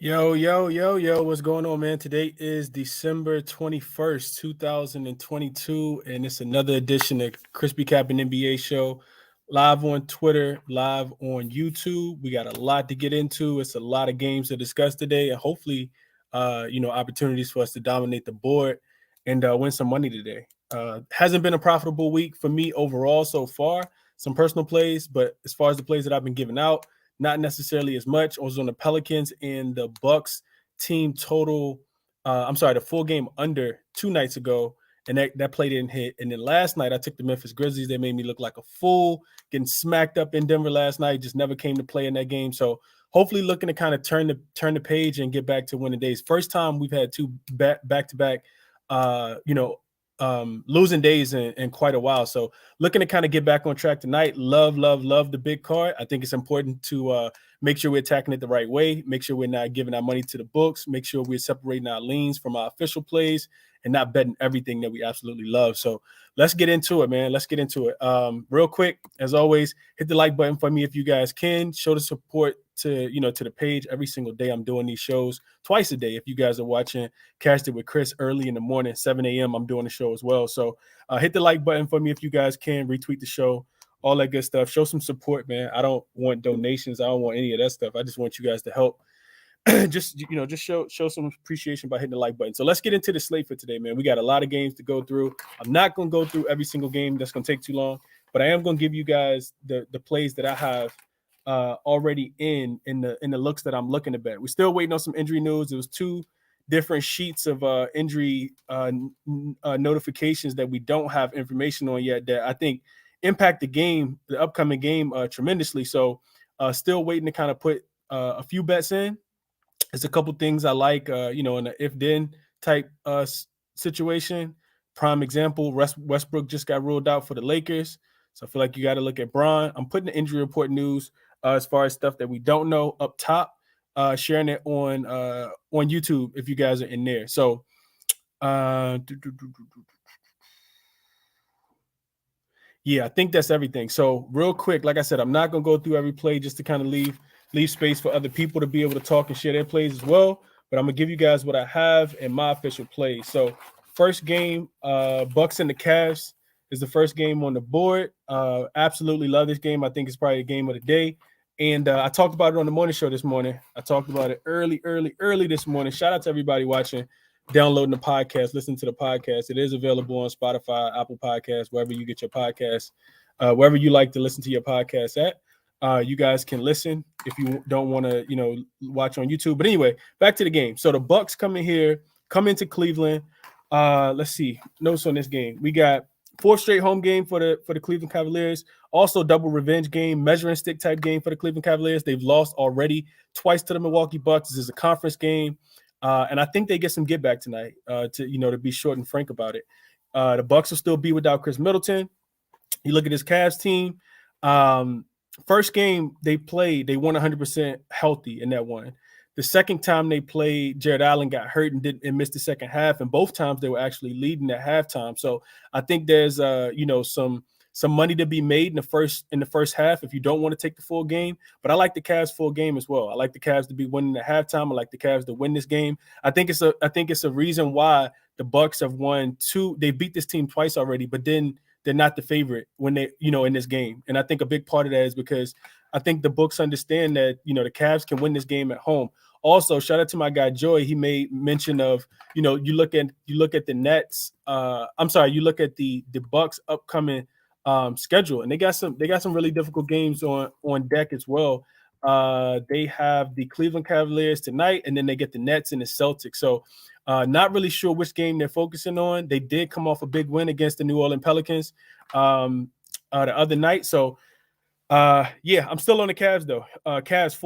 Yo, what's going on, man? Today is December 21st, 2022, and it's another edition of ChrisBeCappinn NBA show, live on Twitter, live on YouTube. We got a lot to get into. It's a lot of games to discuss today, and hopefully, opportunities for us to dominate the board and win some money today. Hasn't been a profitable week for me overall so far. Some personal plays, but as far as the plays that I've been giving out, not necessarily as much. I was on the Pelicans and the Bucks team total. The full game under 2 nights ago, and that play didn't hit. And then last night I took the Memphis Grizzlies. They made me look like a fool, getting smacked up in Denver last night. Just never came to play in that game. So hopefully looking to kind of turn the page and get back to winning days. First time we've had two back to back, losing days in quite a while. So looking to kind of get back on track tonight. Love the big card. I think it's important to make sure we're attacking it the right way. Make sure we're not giving our money to the books. Make sure we're separating our leans from our official plays and not betting everything that we absolutely love. So let's get into it, man. Let's get into it. Real quick, as always, hit the like button for me if you guys can. Show the support to the page every single day. I'm doing these shows twice a day. If you guys are watching Cast It with Chris early in the morning, 7 a.m., I'm doing the show as well. So hit the like button for me if you guys can. Retweet the show, all that good stuff. Show some support, man. I don't want donations. I don't want any of that stuff. I just want you guys to help. just show some appreciation by hitting the like button. So let's get into the slate for today, man. We got a lot of games to go through. I'm not going to go through every single game. That's going to take too long, but I am going to give you guys the plays that I have already in the looks that I'm looking to bet. We're still waiting on some injury news. There was two different sheets of injury notifications that we don't have information on yet that I think impact the upcoming game tremendously. So still waiting to kind of put a few bets in. There's a couple things I like, in an if-then type situation. Prime example, Westbrook just got ruled out for the Lakers. So I feel like you got to look at Bron. I'm putting the injury report news as far as stuff that we don't know up top, sharing it on YouTube if you guys are in there. So yeah, I think that's everything. So real quick, like I said, I'm not going to go through every play just to kind of leave space for other people to be able to talk and share their plays as well. But I'm going to give you guys what I have in my official plays. So first game, Bucks and the Cavs is the first game on the board. Absolutely love this game. I think it's probably the game of the day. And I talked about it on the morning show this morning. I talked about it early this morning. Shout out to everybody watching, downloading the podcast, listening to the podcast. It is available on Spotify, Apple Podcasts, wherever you get your podcasts, wherever you like to listen to your podcast at. You guys can listen if you don't want to, watch on YouTube. But anyway, back to the game. So the Bucks come into Cleveland. Let's see. Notes on this game. We got 4th straight home game for the Cleveland Cavaliers. Also double revenge game, measuring stick type game for the Cleveland Cavaliers. They've lost already twice to the Milwaukee Bucks. This is a conference game. And I think they get some get back tonight to be short and frank about it. The Bucks will still be without Chris Middleton. You look at this Cavs team. First game they played, they won 100% healthy in that one. The second time they played, Jared Allen got hurt and missed the second half, and both times they were actually leading at halftime. So I think there's some money to be made in the first half if you don't want to take the full game. But I like the Cavs full game as well. I like the Cavs to be winning at halftime. I like the Cavs to win this game. I think it's a reason why the Bucks have won two. They beat this team twice already, but then they're not the favorite when they, in this game. And I think a big part of that is because I think the books understand that, the Cavs can win this game at home. Also, shout out to my guy Joy. He made mention of, you look at the Nets. You look at the Bucks upcoming schedule, and they got some really difficult games on deck as well. They have the Cleveland Cavaliers tonight, and then they get the Nets and the Celtics. So not really sure which game they're focusing on. They did come off a big win against the New Orleans Pelicans the other night. So I'm still on the Cavs though. Cavs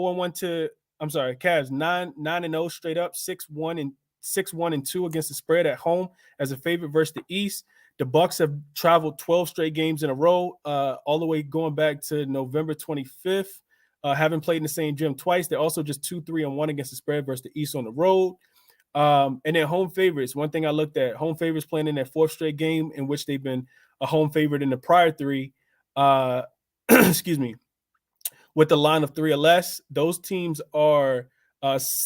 9-0 straight up, 6-1-2 against the spread at home as a favorite versus the East. The Bucks have traveled 12 straight games in a row, all the way going back to November 25th. Haven't played in the same gym twice. They're also just 2-3-1 against the spread versus the East on the road. And then home favorites. One thing I looked at, home favorites playing in their 4th straight game in which they've been a home favorite in the prior 3. Excuse me. With the line of 3 or less, those teams are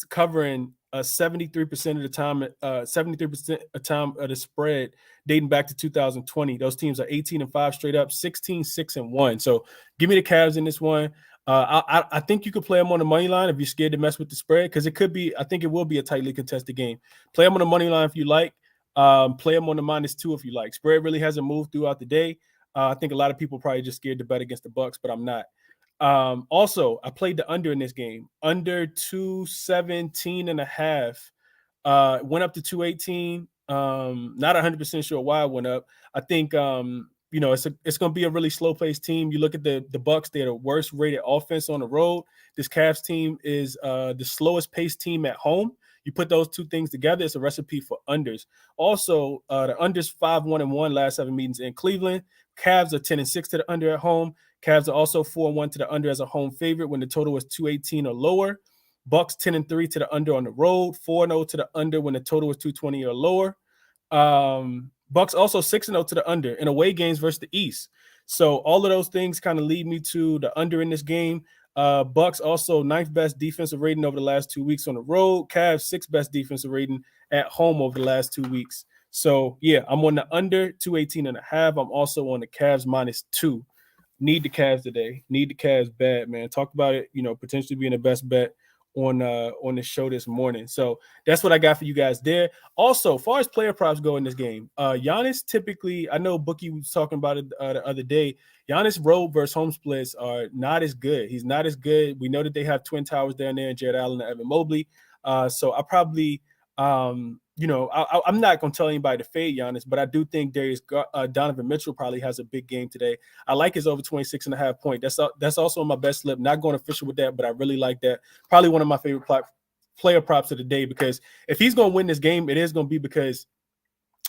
covering 73% of the time, 73% of time of the spread dating back to 2020. Those teams are 18-5 straight up, 16-6-1. So give me the Cavs in this one. I think you could play them on the money line if you're scared to mess with the spread, because it could be, I think it will be a tightly contested game. Play them on the money line if you like. Play them on the -2 if you like. Spread really hasn't moved throughout the day. I think a lot of people probably just scared to bet against the Bucks, but I'm not. Also, I played the under in this game, under 217.5. Went up to 218. Not 100% sure why it went up. I think it's going to be a really slow paced team. You look at the Bucks; they're the worst rated offense on the road. This Cavs team is the slowest paced team at home. You put those two things together, it's a recipe for unders. Also, the unders 5-1-1 last 7 meetings in Cleveland. Cavs are 10-6 to the under at home. Cavs are also 4-1 to the under as a home favorite when the total was 218 or lower. Bucks 10-3 to the under on the road, 4-0 to the under when the total was 220 or lower. Bucks also 6-0 to the under in away games versus the East. So all of those things kind of lead me to the under in this game. Bucks also 9th best defensive rating over the last 2 weeks on the road. Cavs 6th best defensive rating at home over the last 2 weeks. So yeah, I'm on the under 218.5. I'm also on the Cavs -2. Need the Cavs today. Need the Cavs bad, man. Talk about it, potentially being the best bet on the show this morning. So that's what I got for you guys there. Also, as far as player props go in this game, Giannis typically, I know Bookie was talking about it the other day. Giannis road versus home splits are not as good. He's not as good. We know that they have Twin Towers down there, Jared Allen and Evan Mobley. So I probably I'm not going to tell anybody to fade Giannis, but I do think Donovan Mitchell probably has a big game today. I like his over 26.5 point. That's also my best slip. Not going official with that, but I really like that. Probably one of my favorite player props of the day, because if he's going to win this game, it is going to be because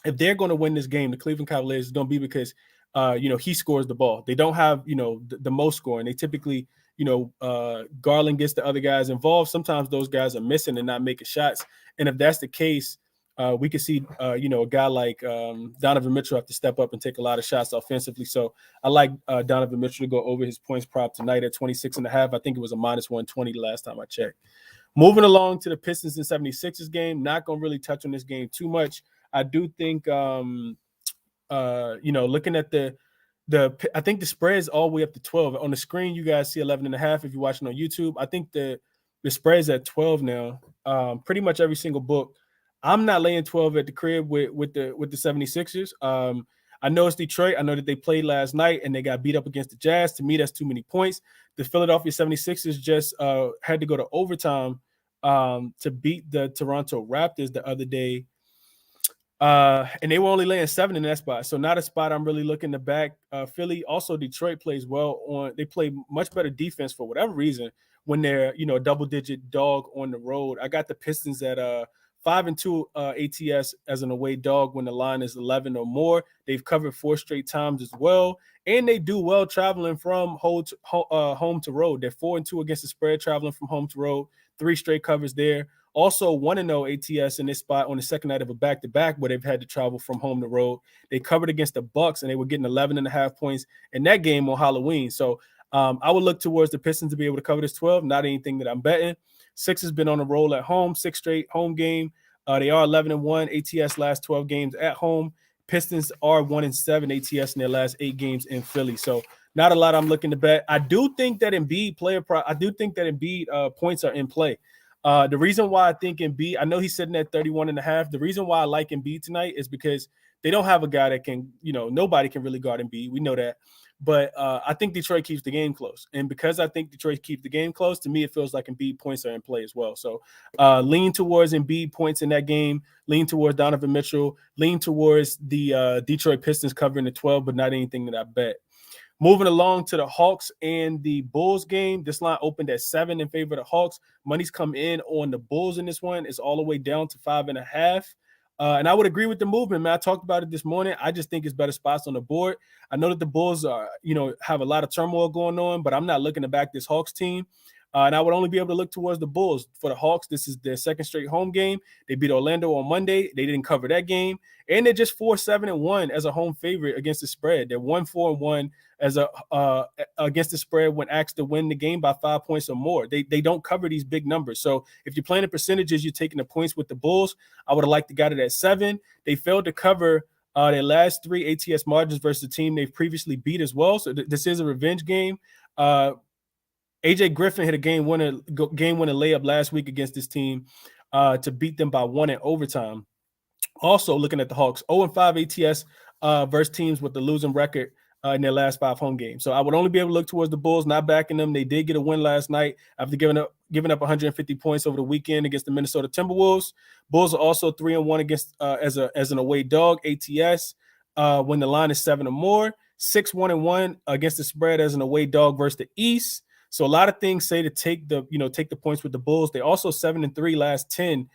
if they're going to win this game, the Cleveland Cavaliers, is going to be because he scores the ball. They don't have the most scoring. They typically Garland gets the other guys involved. Sometimes those guys are missing and not making shots. And if that's the case, we could see, a guy like Donovan Mitchell have to step up and take a lot of shots offensively. So I like Donovan Mitchell to go over his points prop tonight at 26.5. I think it was a -120 the last time I checked. Moving along to the Pistons and 76ers game, not going to really touch on this game too much. I do think, looking at I think the spread is all the way up to 12. On the screen, you guys see 11.5 if you're watching on YouTube. I think the spread is at 12 now. Pretty much every single book. I'm not laying 12 at the crib with the 76ers. I know it's Detroit. I know that they played last night and they got beat up against the Jazz. To me, that's too many points. The Philadelphia 76ers just had to go to overtime to beat the Toronto Raptors the other day. And they were only laying 7 in that spot. So not a spot I'm really looking to back. Philly, also Detroit plays well they play much better defense for whatever reason when they're, a double-digit dog on the road. I got the Pistons at 5-2 ATS as an away dog when the line is 11 or more. They've covered 4 straight times as well. And they do well traveling from home to road. They're 4-2 against the spread traveling from home to road. 3 straight covers there. Also 1-0 ATS in this spot on the second night of a back-to-back where they've had to travel from home to road. They covered against the Bucks and they were getting 11.5 points in that game on Halloween. So I would look towards the Pistons to be able to cover this 12. Not anything that I'm betting. 6 has been on a roll at home, 6 straight home game. They are 11-1 ATS last 12 games at home. Pistons are 1-7 ATS in their last 8 games in Philly. So not a lot I'm looking to bet. I do think that Embiid points are in play. The reason why I think Embiid, I know he's sitting at 31.5. The reason why I like Embiid tonight is because they don't have a guy that can, nobody can really guard Embiid. We know that. But I think Detroit keeps the game close. And because I think Detroit keeps the game close, to me, it feels like Embiid points are in play as well. So lean towards Embiid points in that game, lean towards Donovan Mitchell, lean towards the Detroit Pistons covering the 12, but not anything that I bet. Moving along to the Hawks and the Bulls game. This line opened at 7 in favor of the Hawks. Money's come in on the Bulls in this one. It's all the way down to 5.5. And I would agree with the movement, man. I talked about it this morning. I just think it's better spots on the board. I know that the Bulls are, have a lot of turmoil going on, but I'm not looking to back this Hawks team. And I would only be able to look towards the Bulls. For the Hawks, this is their second straight home game. They beat Orlando on Monday. They didn't cover that game. And they're just 4-7-1 as a home favorite against the spread. They're 1-4-1 as a against the spread when asked to win the game by 5 points or more. They don't cover these big numbers. So if you're playing the percentages, you're taking the points with the Bulls. I would have liked to got it at 7. They failed to cover their last 3 ATS margins versus the team they've previously beat as well. So this is a revenge game. AJ Griffin hit a game winner layup last week against this team to beat them by 1 in overtime. Also, looking at the Hawks, 0-5 ATS versus teams with the losing record in their last 5 home games. So I would only be able to look towards the Bulls, not backing them. They did get a win last night after giving up 150 points over the weekend against the Minnesota Timberwolves. Bulls are also 3-1 against as an away dog ATS when the line is 7 or more. 6-1-1 against the spread as an away dog versus the East. So a lot of things say to take the points with the Bulls. They also 7-3 last 10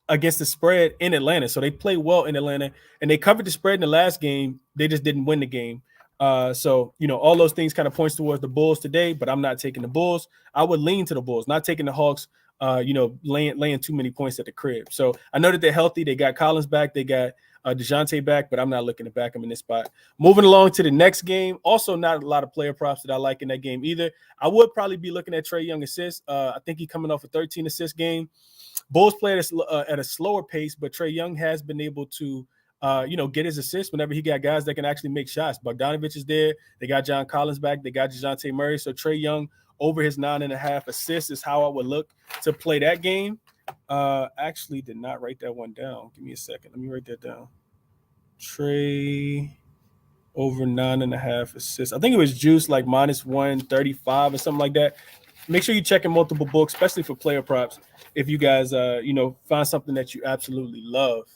against the spread in Atlanta. So they play well in Atlanta, and they covered the spread in the last game. They just didn't win the game. So all those things kind of points towards the Bulls today, but I'm not taking the Bulls. I would lean to the Bulls, not taking the Hawks, laying too many points at the crib. So I know that they're healthy. They got Collins back. They got DeJounte back, but I'm not looking to back him in this spot. Moving along to the next game, also not a lot of player props that I like in that game either. I would probably be looking at Trae Young assists. I think he's coming off a 13 assist game. Bulls play at a slower pace, but Trae Young has been able to, get his assists whenever he got guys that can actually make shots. Bogdanovich is there. They got John Collins back. They got DeJounte Murray. So Trae Young over his 9.5 assists is how I would look to play that game. Actually did not write that one down. Give me a second. Let me write that down. Trae over 9.5 assists. I think it was juice like minus 135 or something like that. Make sure you're checking multiple books, especially for player props. If you guys, find something that you absolutely love.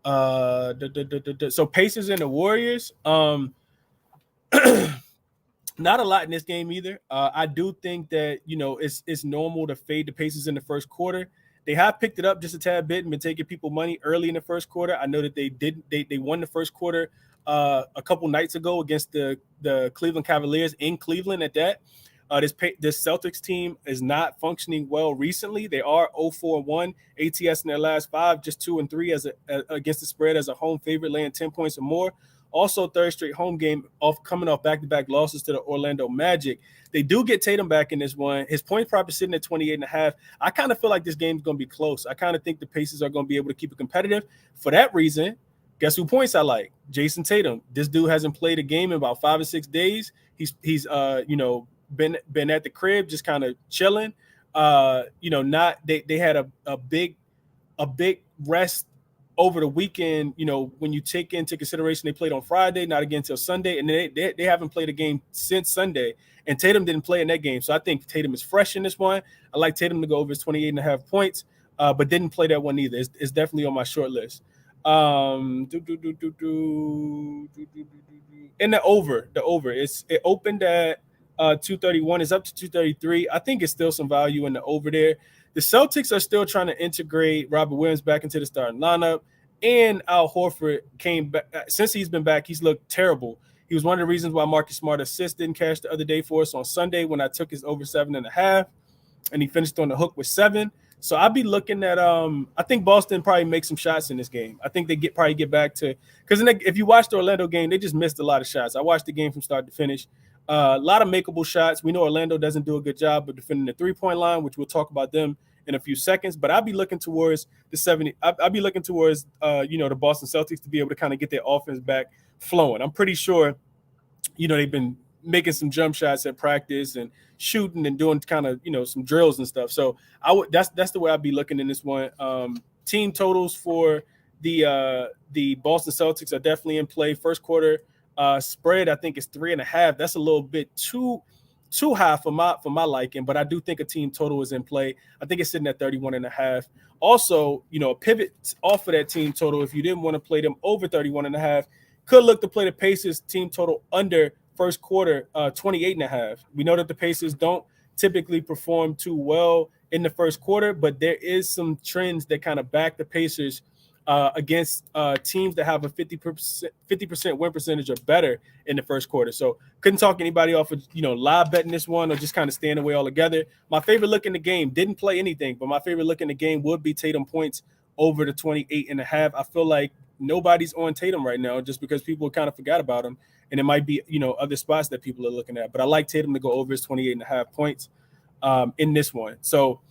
So Pacers and the Warriors. Not a lot in this game either. I do think that it's normal to fade the Pacers in the first quarter. They have picked it up just a tad bit and been taking people money early in the first quarter. I know that they won the first quarter a couple nights ago against the Cleveland Cavaliers in Cleveland at that. This Celtics team is not functioning well recently. They are 0-4-1 ATS in their last 5, just 2-3 against the spread as a home favorite, laying 10 points or more. Also, third straight home game coming off back-to-back losses to the Orlando Magic. They do get Tatum back in this one. His point prop is sitting at 28.5. I kind of feel like this game is going to be close. I kind of think the Pacers are going to be able to keep it competitive. For that reason, guess who points I like? Jason Tatum. This dude hasn't played a game in about 5 or 6 days. He's been at the crib just kind of chilling. They had a big rest over the weekend. When you take into consideration they played on Friday, not again until Sunday, and they haven't played a game since Sunday, and Tatum didn't play in that game. So I think Tatum is fresh in this one. I like Tatum to go over his 28.5 points, but didn't play that one either. It's definitely on my short list. In the over, it opened at 231. Is up to 233. I think it's still some value in the over there. The Celtics are still trying to integrate Robert Williams back into the starting lineup, and Al Horford came back. Since he's been back, he's looked terrible. He was one of the reasons why Marcus Smart assist didn't cash the other day for us on Sunday when I took his over 7.5, and he finished on the hook with 7. So I'll be looking at I think Boston probably makes some shots in this game. I think they probably get back to, because if you watch the Orlando game, they just missed a lot of shots. I watched the game from start to finish. A lot of makeable shots. We know Orlando doesn't do a good job of defending the three-point line, which we'll talk about them in a few seconds. But I'll be looking towards the 70. I'll be looking towards the Boston Celtics to be able to kind of get their offense back flowing. I'm pretty sure they've been making some jump shots at practice and shooting and doing kind of some drills and stuff. So that's the way I'd be looking in this one. Team totals for the Boston Celtics are definitely in play. First quarter spread I think is 3.5. That's a little bit too high for my liking, but I do think a team total is in play. I think it's sitting at 31.5. Also, a pivot off of that team total, if you didn't want to play them over 31.5, could look to play the Pacers team total under first quarter 28.5. We know that the Pacers don't typically perform too well in the first quarter, but there is some trends that kind of back the Pacers against teams that have a 50% win percentage or better in the first quarter. So couldn't talk anybody off of live betting this one or just kind of staying away altogether. My favorite look in the game, didn't play anything, but my favorite look in the game would be Tatum points over the 28.5. I feel like nobody's on Tatum right now just because people kind of forgot about him. and it might be, other spots that people are looking at. But I like Tatum to go over his 28.5 points in this one. So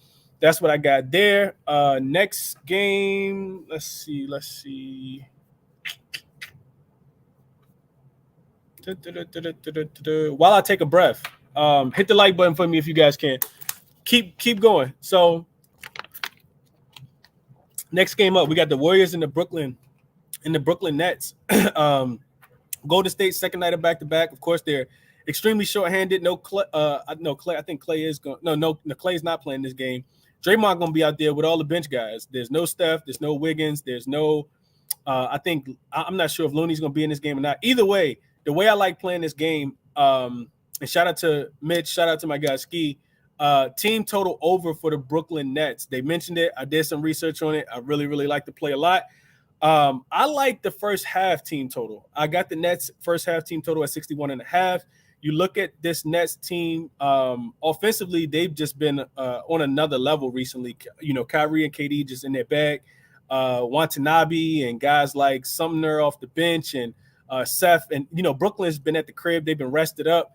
that's what I got there. Next game, let's see. While I take a breath, hit the like button for me if you guys can. Keep going. So next game up, we got the Warriors and the Brooklyn Nets. Golden State second night of back-to-back. Of course, they're extremely short-handed. No Clay. I think Clay is going. No, Clay's not playing this game. Draymond going to be out there with all the bench guys. There's no Steph. There's no Wiggins. There's no. I'm not sure if Looney's going to be in this game or not. Either way, the way I like playing this game. And shout out to Mitch. Shout out to my guy Ski. Team total over for the Brooklyn Nets. They mentioned it. I did some research on it. I really, really like the play a lot. I like the first half team total. I got the Nets first half team total at 61.5. You look at this Nets team offensively, they've just been on another level recently. Kyrie and KD just in their bag. Watanabe and guys like Sumner off the bench and Seth. And, Brooklyn's been at the crib. They've been rested up.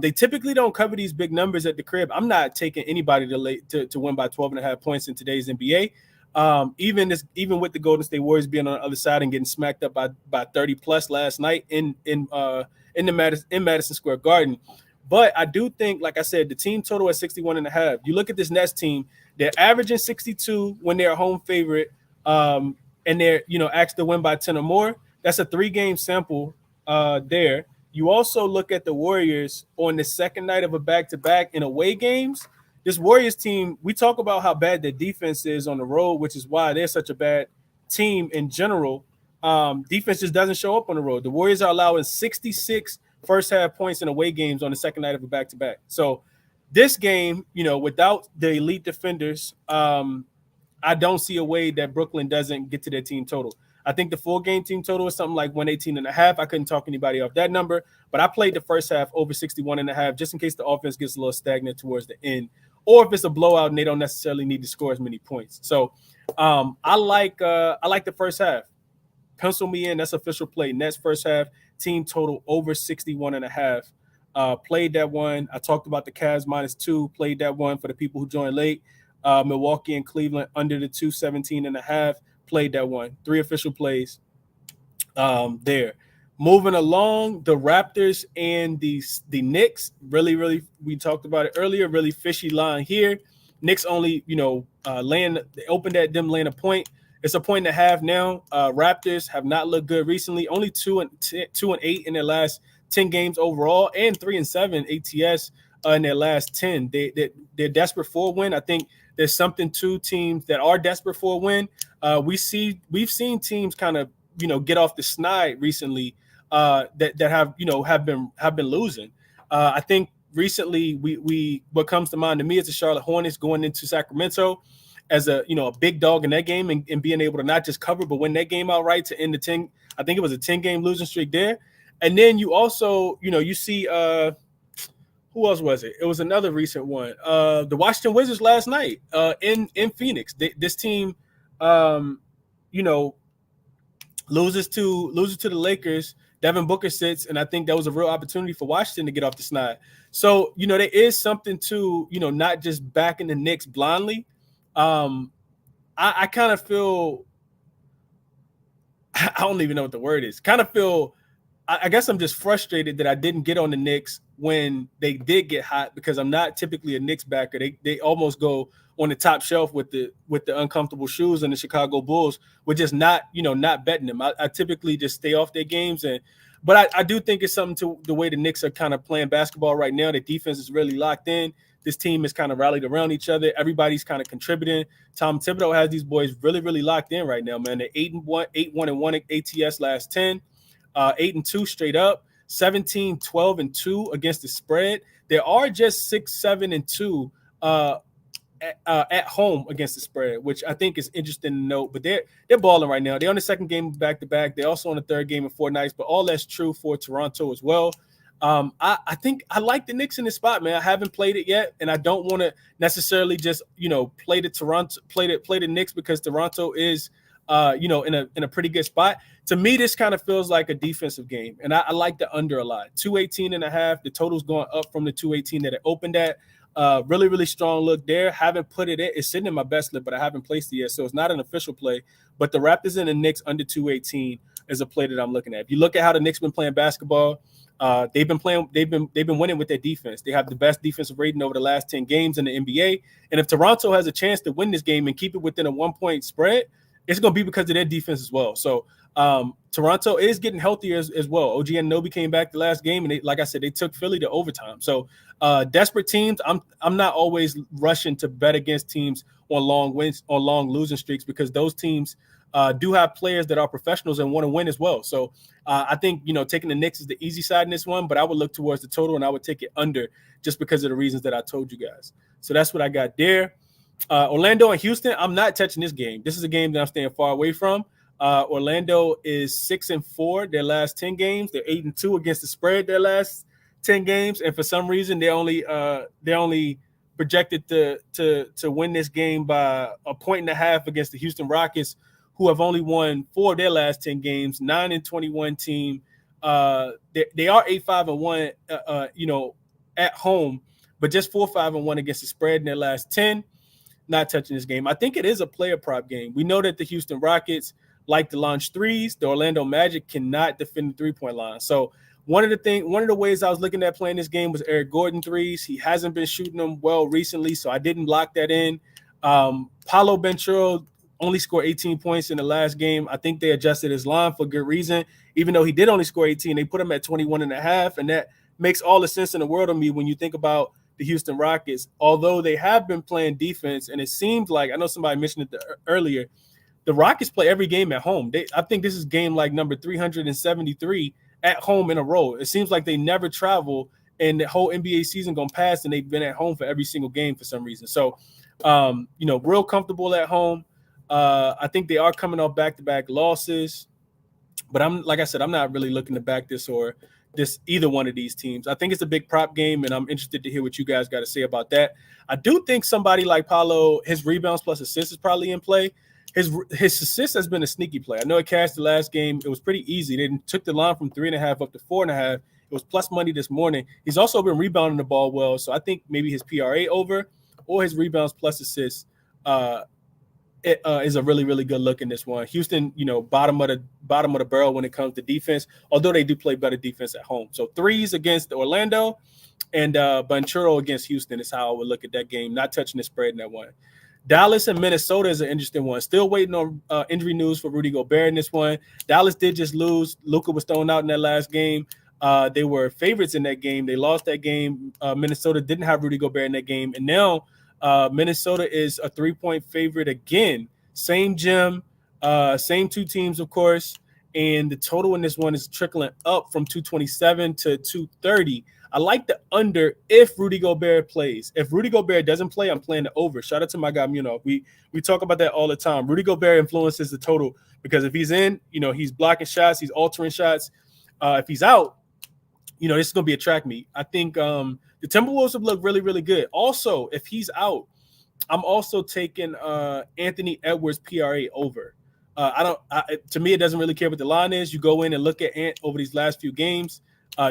They typically don't cover these big numbers at the crib. I'm not taking anybody to win by 12.5 points in today's NBA. Even with the Golden State Warriors being on the other side and getting smacked up by 30 plus last night in Madison Square Garden. But I do think, like I said, the team total at 61.5. You look at this Nets team, they're averaging 62 when they're a home favorite, and they're asked to win by 10 or more. That's a 3-game sample there. You also look at the Warriors on the second night of a back-to-back in away games. This Warriors team, we talk about how bad their defense is on the road, which is why they're such a bad team in general. Defense just doesn't show up on the road. The Warriors are allowing 66 first half points in away games on the second night of a back-to-back. So this game, without the elite defenders, I don't see a way that Brooklyn doesn't get to their team total. I think the full game team total is something like 118.5. I couldn't talk anybody off that number, but I played the first half over 61.5 just in case the offense gets a little stagnant towards the end, or if it's a blowout and they don't necessarily need to score as many points. So I like the first half. Pencil me in. That's official play. Nets first half team total over 61.5. Played that one. I talked about the Cavs -2. Played that one for the people who joined late. Milwaukee and Cleveland under the 217.5. Played that one. 3 official plays there. Moving along, the Raptors and the Knicks. Really, we talked about it earlier. Really fishy line here. Knicks only, they opened at them laying a point. It's a 1.5 now. Raptors have not looked good recently. Only 2-8 in their last 10 games overall, and 3-7 ATS in their last 10. They're desperate for a win. I think there's something to teams that are desperate for a win. We've seen teams kind of get off the snide recently that have been losing. I think recently we what comes to mind to me is the Charlotte Hornets going into Sacramento as a big dog in that game and being able to not just cover but win that game outright to end the 10. I think it was a 10-game losing streak there. And then you also you see who else was it? It was another recent one. The Washington Wizards last night in Phoenix. This team, loses to the Lakers. Devin Booker sits, and I think that was a real opportunity for Washington to get off the snide. So there is something to not just backing the Knicks blindly. I kind of feel I don't even know what the word is. Kind of feel. I guess I'm just frustrated that I didn't get on the Knicks when they did get hot because I'm not typically a Knicks backer. They almost go on the top shelf with the uncomfortable shoes and the Chicago Bulls. We're just not betting them. I typically just stay off their games, but I do think it's something to the way the Knicks are kind of playing basketball right now. The defense is really locked in. This team is kind of rallied around each other. Everybody's kind of contributing. Tom Thibodeau has these boys really, really locked in right now, man. They're 8-1 ATS last 10. 8-2 straight up, 17, 12, and 2 against the spread. There are just 6, 7, and 2 at home against the spread, which I think is interesting to note. But they're balling right now. They're on the second game back to back. They're also on the third game in 4 nights. But all that's true for Toronto as well. I think I like the Knicks in this spot, man. I haven't played it yet, and I don't want to necessarily just play the Knicks because Toronto is in a pretty good spot. To me, this kind of feels like a defensive game, and I like the under a lot. 218.5. The total's going up from the 218 that it opened at. Really, really strong look there. Haven't put it in. It's sitting in my best list, but I haven't placed it yet, so it's not an official play. But the Raptors and the Knicks under 218 is a play that I'm looking at. If you look at how the Knicks been playing basketball, they've been winning with their defense. They have the best defensive rating over the last 10 games in the NBA. And if Toronto has a chance to win this game and keep it within a 1-point spread, it's going to be because of their defense as well. So Toronto is getting healthier as well. OG Anunoby came back the last game, and they, like I said, they took Philly to overtime. So desperate teams, I'm not always rushing to bet against teams on long wins, on long losing streaks, because those teams do have players that are professionals and want to win as well. So I think, taking the Knicks is the easy side in this one, but I would look towards the total and I would take it under just because of the reasons that I told you guys. So that's what I got there. Orlando and Houston, I'm not touching this game. This is a game that I'm staying far away from. Orlando is 6-4 their last 10 games. They're 8-2 against the spread their last 10 games, and for some reason they're only projected to win this game by 1.5 against the Houston Rockets, who have only won 4 of their last 10 games. 9-21 team. They are 8-5-1, at home, but just 4-5-1 against the spread in their last 10. Not touching this game. I think it is a player prop game. We know that the Houston Rockets like to launch threes. The Orlando Magic cannot defend the 3-point line. So one of the ways I was looking at playing this game was Eric Gordon threes. He hasn't been shooting them well recently, so I didn't lock that in. Paolo Banchero only scored 18 points in the last game. I think they adjusted his line for good reason. Even though he did only score 18, they put him at 21.5, and that makes all the sense in the world to me when you think about the Houston Rockets. Although they have been playing defense, and it seems like, I know somebody mentioned it earlier, the Rockets play every game at home. I think this is game like number 373 at home in a row. It seems like they never travel, and the whole NBA season gone past, and they've been at home for every single game for some reason. So, real comfortable at home. I think they are coming off back-to-back losses, but like I said, I'm not really looking to back this or either one of these teams. I think it's a big prop game, and I'm interested to hear what you guys got to say about that. I do think somebody like Paolo, his rebounds plus assists is probably in play. His assist has been a sneaky play. I know it cashed the last game. It was pretty easy. They took the line from 3.5 up to 4.5. It was plus money this morning. He's also been rebounding the ball well, so I think maybe his PRA over or his rebounds plus assists is a really, really good look in this one. Houston, bottom of the barrel when it comes to defense, although they do play better defense at home. So threes against Orlando and Banchero against Houston is how I would look at that game, not touching the spread in that one. Dallas and Minnesota is an interesting one. Still waiting on injury news for Rudy Gobert in this one. Dallas did just lose. Luka was thrown out in that last game. They were favorites in that game. They lost that game. Minnesota didn't have Rudy Gobert in that game. And now Minnesota is a 3-point favorite again. Same gym, same two teams, of course. And the total in this one is trickling up from 227 to 230. I like the under if Rudy Gobert plays. If Rudy Gobert doesn't play, I'm playing the over. Shout out to my guy, We talk about that all the time. Rudy Gobert influences the total because if he's in, he's blocking shots, he's altering shots. If he's out, this is going to be a track meet. I think the Timberwolves have looked really, really good. Also, if he's out, I'm also taking Anthony Edwards PRA over. To me, it doesn't really care what the line is. You go in and look at Ant over these last few games.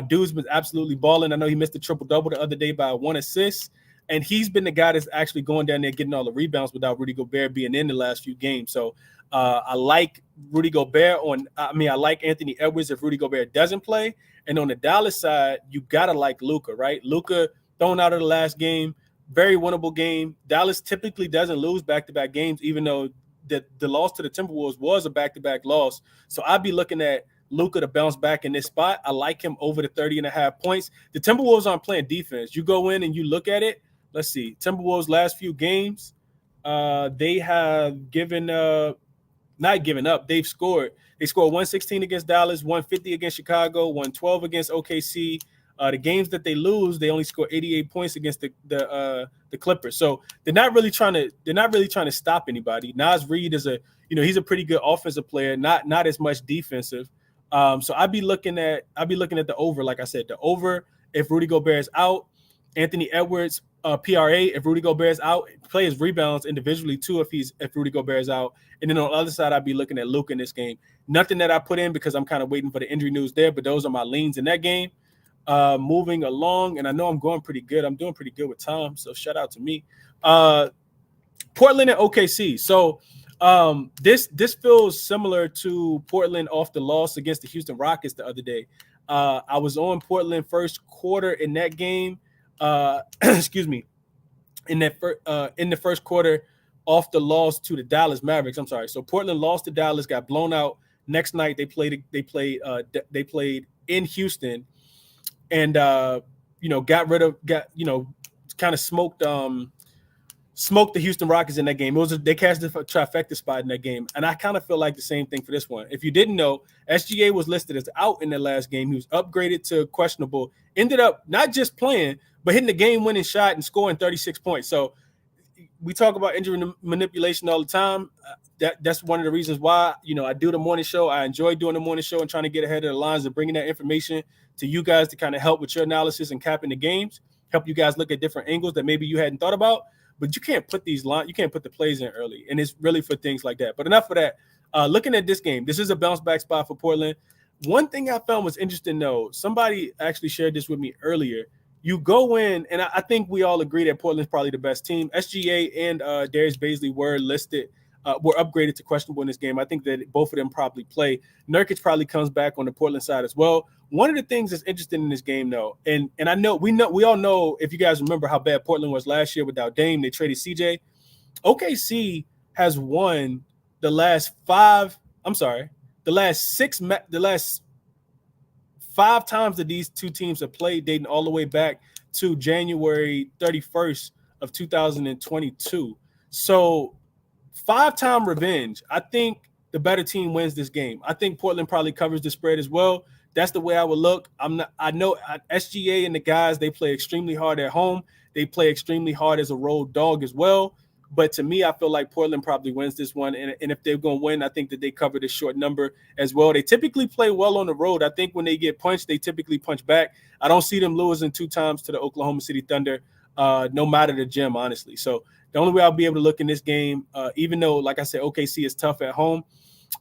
Dude's been absolutely balling. I know he missed a triple-double the other day by 1 assist, and he's been the guy that's actually going down there getting all the rebounds without Rudy Gobert being in the last few games. So I like Rudy Gobert I like Anthony Edwards if Rudy Gobert doesn't play. And on the Dallas side, you got to like Luka, right? Luka thrown out of the last game, very winnable game. Dallas typically doesn't lose back-to-back games, even though the loss to the Timberwolves was a back-to-back loss. So I'd be looking at Luka to bounce back in this spot. I like him over the 30.5 points. The Timberwolves aren't playing defense. You go in and you look at it. Let's see. Timberwolves last few games, they have not given up. They've scored. They scored 116 against Dallas, 150 against Chicago, 112 against OKC. The games that they lose, they only score 88 points against the Clippers. So they're not really trying to stop anybody. Naz Reid is he's a pretty good offensive player, not as much defensive. So I'd be looking at the over, like I said, the over if Rudy Gobert is out. Anthony Edwards, PRA, if Rudy Gobert's out, play his rebounds individually too if Rudy Gobert's out. And then on the other side, I'd be looking at Luka in this game. Nothing that I put in because I'm kind of waiting for the injury news there, but those are my leans in that game. Moving along, and I know I'm going pretty good. I'm doing pretty good with time, so shout out to me. Portland and OKC. So this feels similar to Portland off the loss against the Houston Rockets the other day. I was on Portland first quarter in that game. Excuse me. In the first quarter off the loss to the Dallas Mavericks. I'm sorry. So Portland lost to Dallas, got blown out. Next night they played in Houston, and kind of smoked the Houston Rockets in that game. They cashed the trifecta spot in that game, and I kind of feel like the same thing for this one. If you didn't know, SGA was listed as out in the last game. He was upgraded to questionable. Ended up not just playing, but hitting the game-winning shot and scoring 36 points. So we talk about injury manipulation all the time. That's one of the reasons why I do the morning show. I enjoy doing the morning show and trying to get ahead of the lines and bringing that information to you guys to kind of help with your analysis and capping the games, help you guys look at different angles that maybe you hadn't thought about. But you can't put the plays in early, and it's really for things like that. But enough of that. Looking at this game, this is a bounce back spot for Portland. One thing I found was interesting, though. Somebody actually shared this with me earlier. You go in, and I think we all agree that Portland's probably the best team. SGA and Darius Bazley were upgraded to questionable in this game. I think that both of them probably play. Nurkic probably comes back on the Portland side as well. One of the things that's interesting in this game, though, and I know we all know, if you guys remember how bad Portland was last year without Dame, they traded CJ. OKC has won the last 5 times that these two teams have played, dating all the way back to January 31st of 2022. So 5-time revenge. I think the better team wins this game. I think Portland probably covers the spread as well. That's the way I would look. I know SGA and the guys, they play extremely hard at home. They play extremely hard as a road dog as well. But to me, I feel like Portland probably wins this one. And if they're going to win, I think that they cover this short number as well. They typically play well on the road. I think when they get punched, they typically punch back. I don't see them losing 2 times to the Oklahoma City Thunder, no matter the gym, honestly. So the only way I'll be able to look in this game, even though, like I said, OKC is tough at home,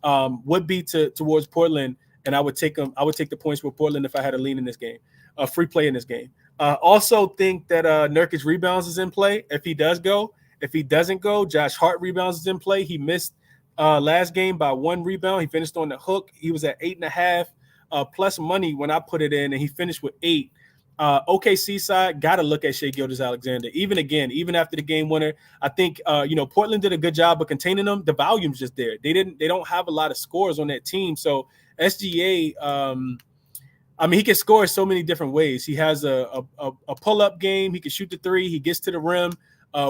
would be towards Portland. And I would take them. I would take the points with Portland if I had a lean in this game, free play in this game. Also think that Nurkic rebounds is in play if he does go. If he doesn't go, Josh Hart rebounds is in play. He missed last game by 1 rebound. He finished on the hook. He was at 8.5 plus money when I put it in, and he finished with 8. OKC side, got to look at Shai Gilgeous-Alexander. Even after the game winner, I think Portland did a good job of containing them. The volume's just there. They don't have a lot of scores on that team. So SGA, he can score so many different ways. He has a pull-up game. He can shoot the 3. He gets to the rim.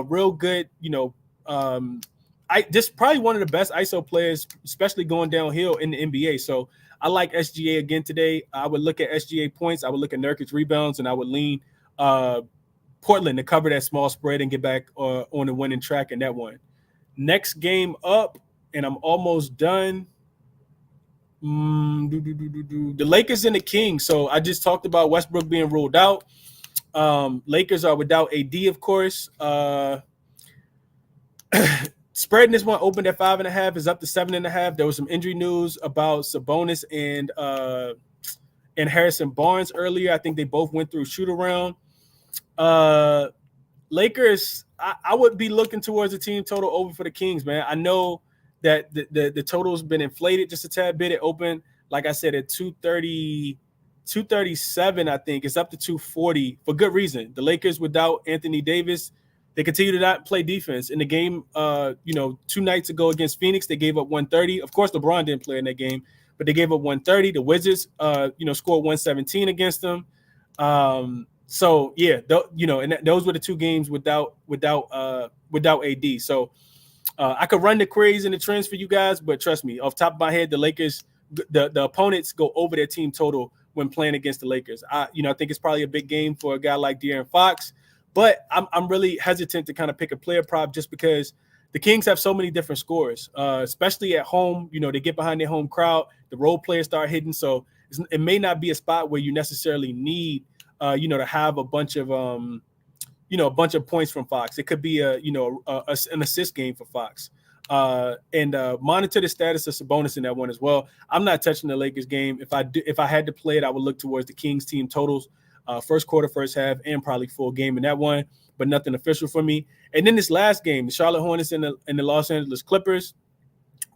Real good, just probably one of the best ISO players, especially going downhill in the NBA. So I like SGA again today. I would look at SGA points. I would look at Nurkic rebounds, and I would lean Portland to cover that small spread and get back on the winning track in that one. Next game up, and I'm almost done. The Lakers and the Kings. So I just talked about Westbrook being ruled out. Lakers are without AD, of course. Spread in this one opened at 5.5, is up to 7.5. There was some injury news about Sabonis and Harrison Barnes earlier. I think they both went through shoot around. Lakers, I would be looking towards the team total over for the Kings, man. I know that the total's been inflated just a tad bit. It opened, like I said, at 237, I think. It's up to 240 for good reason. The Lakers without Anthony Davis, they continue to not play defense. In the game, 2 nights ago against Phoenix, they gave up 130. Of course, LeBron didn't play in that game, but they gave up 130. The Wizards, scored 117 against them. So yeah, and those were the 2 games without AD. So I could run the queries and the trends for you guys, but trust me, off the top of my head, the Lakers, the opponents go over their team total when playing against the Lakers. I think it's probably a big game for a guy like De'Aaron Fox, but I'm really hesitant to kind of pick a player prop just because the Kings have so many different scores, especially at home. They get behind their home crowd. The role players start hitting, so it may not be a spot where you necessarily need to have a bunch of a bunch of points from Fox. It could be an assist game for Fox. And monitor the status of Sabonis in that one as well. I'm not touching the Lakers game. If I had to play it, I would look towards the Kings team totals, first quarter, first half, and probably full game in that one, but nothing official for me. And then this last game, the Charlotte Hornets and the Los Angeles Clippers,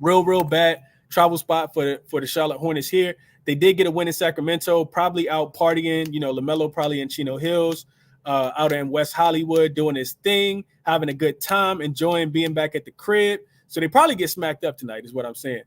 real bad travel spot for the Charlotte Hornets here. They did get a win in Sacramento, probably out partying. LaMelo probably in Chino Hills, out in West Hollywood, doing his thing, having a good time, enjoying being back at the crib. So they probably get smacked up tonight, is what I'm saying.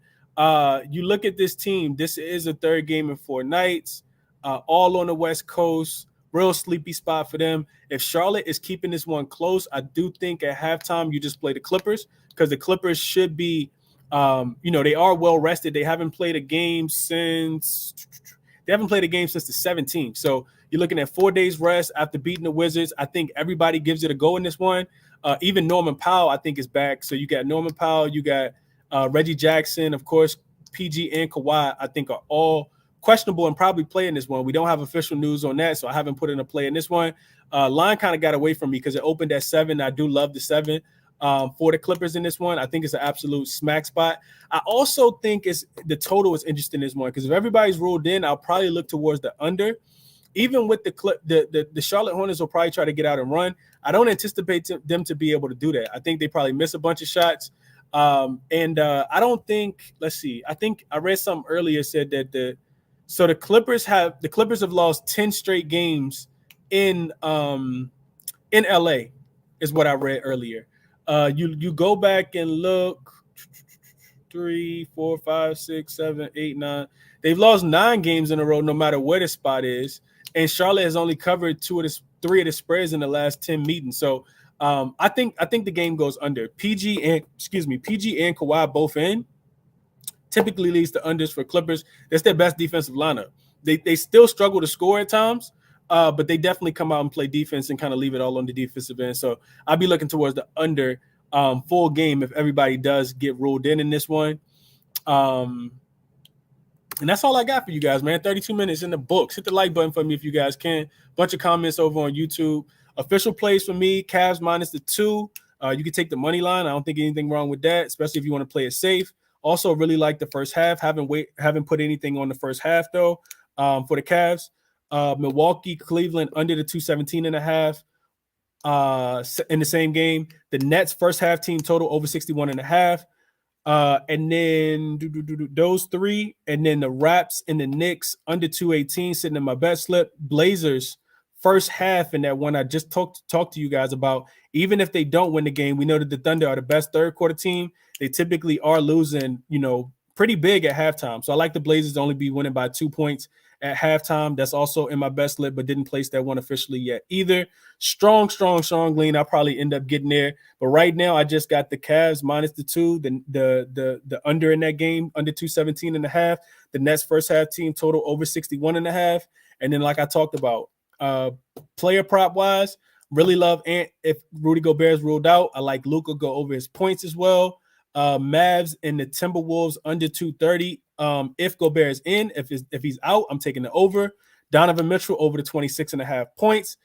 You look at this team. This is a third game in 4 nights, all on the West Coast. Real sleepy spot for them. If Charlotte is keeping this one close, I do think at halftime you just play the Clippers, because the Clippers should be, they are well rested. They haven't played a game since the 17th. So you're looking at 4 days rest after beating the Wizards. I think everybody gives it a go in this one. Even Norman Powell, I think, is back. So you got Norman Powell, you got Reggie Jackson, of course, PG and Kawhi, I think, are all questionable and probably play in this one. We don't have official news on that, so I haven't put in a play in this one. Line kind of got away from me because it opened at 7. I do love the 7 for the Clippers in this one. I think it's an absolute smack spot. I also think the total is interesting in this one, because if everybody's ruled in, I'll probably look towards the under. Even with the Charlotte Hornets will probably try to get out and run. I don't anticipate them to be able to do that. I think they probably miss a bunch of shots. And I don't think, let's see, I think I read something earlier said that the Clippers have lost 10 straight games in LA, is what I read earlier. You go back and look, 3, 4, 5, 6, 7, 8, 9. They've lost 9 games in a row, no matter where the spot is. And Charlotte has only covered 3 of the spreads in the last 10 meetings. So I think the game goes under. PG and Kawhi both in. Typically leads to unders for Clippers. That's their best defensive lineup. They still struggle to score at times, but they definitely come out and play defense and kind of leave it all on the defensive end. So I'll be looking towards the under full game if everybody does get ruled in this one. And that's all I got for you guys, man. 32 minutes in the books. Hit the like button for me if you guys can. Bunch of comments over on YouTube. Official plays for me, Cavs minus the 2. You can take the money line. I don't think anything wrong with that, especially if you want to play it safe. Also, really like the first half. Haven't put anything on the first half, though, for the Cavs. Milwaukee, Cleveland under the 217.5 in the same game. The Nets first half team total over 61.5. And then those 3, and then the Raps and the Knicks under 218 sitting in my bet slip. Blazers first half in that one I just talked to you guys about. Even if they don't win the game, we know that the Thunder are the best third quarter team. They typically are losing, pretty big at halftime. So I like the Blazers to only be winning by 2 points at halftime. That's also in my best slip, but didn't place that one officially yet either. Strong lean. I'll probably end up getting there. But right now, I just got the Cavs minus the 2, the under in that game, under 217.5. The Nets first half team total over 61.5. And then, like I talked about, player prop wise, really love Ant. If Rudy Gobert is ruled out, I like Luka go over his points as well. Mavs and the Timberwolves under 230. If Gobert is in, if he's out, I'm taking the over. Donovan Mitchell over the 26.5 points.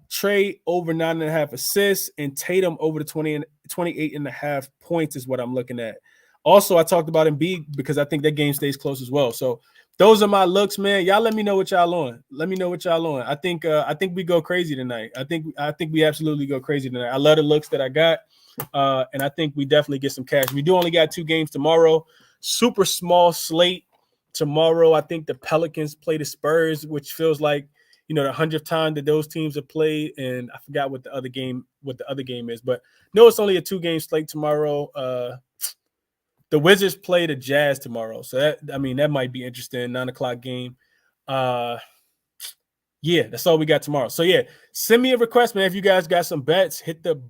Trey over 9.5 assists, and Tatum over the 28.5 points is what I'm looking at. Also, I talked about Embiid because I think that game stays close as well. So those are my looks, man. Y'all let me know what y'all on. I think we go crazy tonight. I think we absolutely go crazy tonight. I love the looks that I got. And I think we definitely get some cash. We do only got 2 games tomorrow. Super small slate tomorrow. I think the Pelicans play the Spurs, which feels like, the 100th time that those teams have played. And I forgot what the other game is. But no, it's only a 2-game slate tomorrow. The Wizards play the Jazz tomorrow. So that might be interesting. 9:00 game. Yeah, that's all we got tomorrow. So yeah, send me a request, man. If you guys got some bets, hit the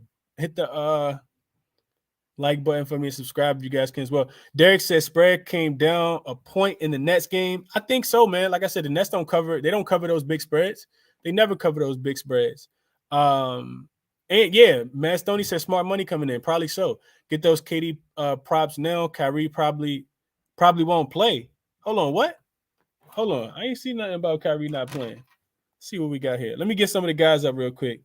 like button for me and subscribe if you guys can as well. Derek says spread came down a point in the Nets game. I think so, man. Like I said, the Nets don't cover those big spreads. They never cover those big spreads. And yeah, Man Stoney says smart money coming in. Probably so. Get those KD props now. Kyrie probably won't play. Hold on, what? Hold on. I ain't seen nothing about Kyrie not playing. See what we got here. Let me get some of the guys up real quick.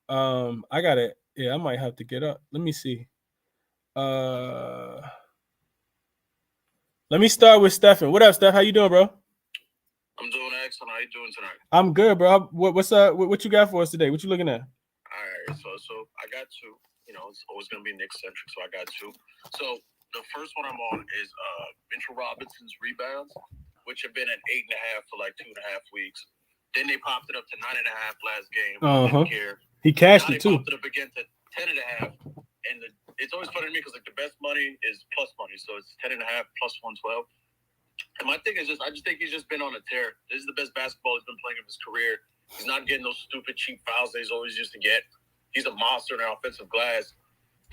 I got it. Yeah, I might have to get up. Let me see. Let me start with Stephen. What up, Steph? How you doing, bro? I'm doing excellent. How you doing tonight? I'm good, bro. What's up? What you got for us today? What you looking at? All right, so I got two. You know, it's always gonna be Nick centric, so I got two. So the first one I'm on is Mitchell Robinson's rebounds, which have been at 8.5 for like 2.5 weeks. Then they popped it up to 9.5 last game. Didn't care. He cashed now it too. Popped it up again to 10.5, and it's always funny to me because like the best money is plus money, so it's 10.5 plus 112. And my thing is I just think he's just been on a tear. This is the best basketball he's been playing in his career. He's not getting those stupid cheap fouls that he's always used to get. He's a monster in the offensive glass.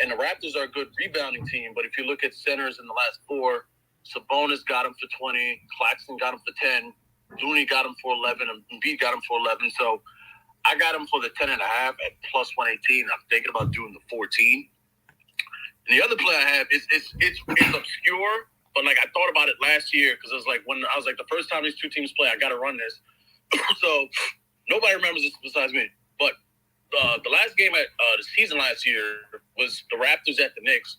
And the Raptors are a good rebounding team, but if you look at centers in the last four, Sabonis got him for 20, Claxton got him for 10, Looney got him for 11, and Embiid got him for 11. So I got him for the 10.5 at plus 118. I'm thinking about doing the 14. And the other play I have is it's obscure, but like I thought about it last year because it was like when I was like the first time these two teams play, I got to run this. So nobody remembers this besides me. But the last game at the season last year was the Raptors at the Knicks,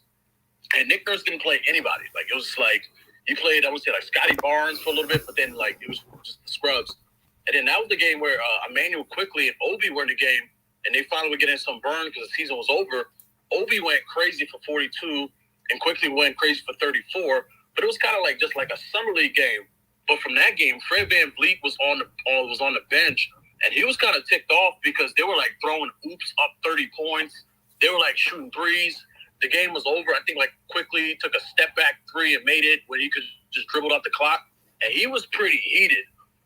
and Nick Nurse didn't play anybody. Like it was like he played, I would say like Scotty Barnes for a little bit, but then like it was just the scrubs. And then that was the game where Emmanuel Quickly and Obi were in the game, and they finally were getting some burn because the season was over. Obi went crazy for 42, and Quickly went crazy for 34. But it was kind of like just like a summer league game. But from that game, Fred VanVleet was on the bench, and he was kind of ticked off because they were like throwing oops up 30 points. They were like shooting threes. The game was over. I think like Quickly took a step back three and made it when he could just dribble out the clock, and he was pretty heated.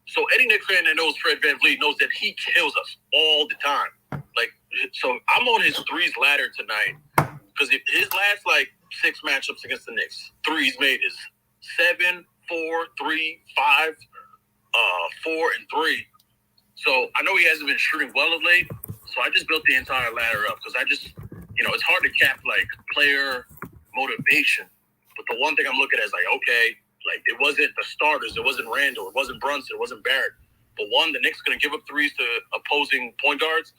So any Knicks fan that knows Fred VanVleet knows that he kills us all the time. Like, so I'm on his threes ladder tonight because his last like 6 matchups against the Knicks, threes made is 7, 4, 3, 5, 4, and 3. So I know he hasn't been shooting well of late. So I just built the entire ladder up because I just, it's hard to cap like player motivation. But the one thing I'm looking at is like, okay, like it wasn't the starters, it wasn't Randall, it wasn't Brunson, it wasn't Barrett. But one, the Knicks are going to give up threes to opposing point guards.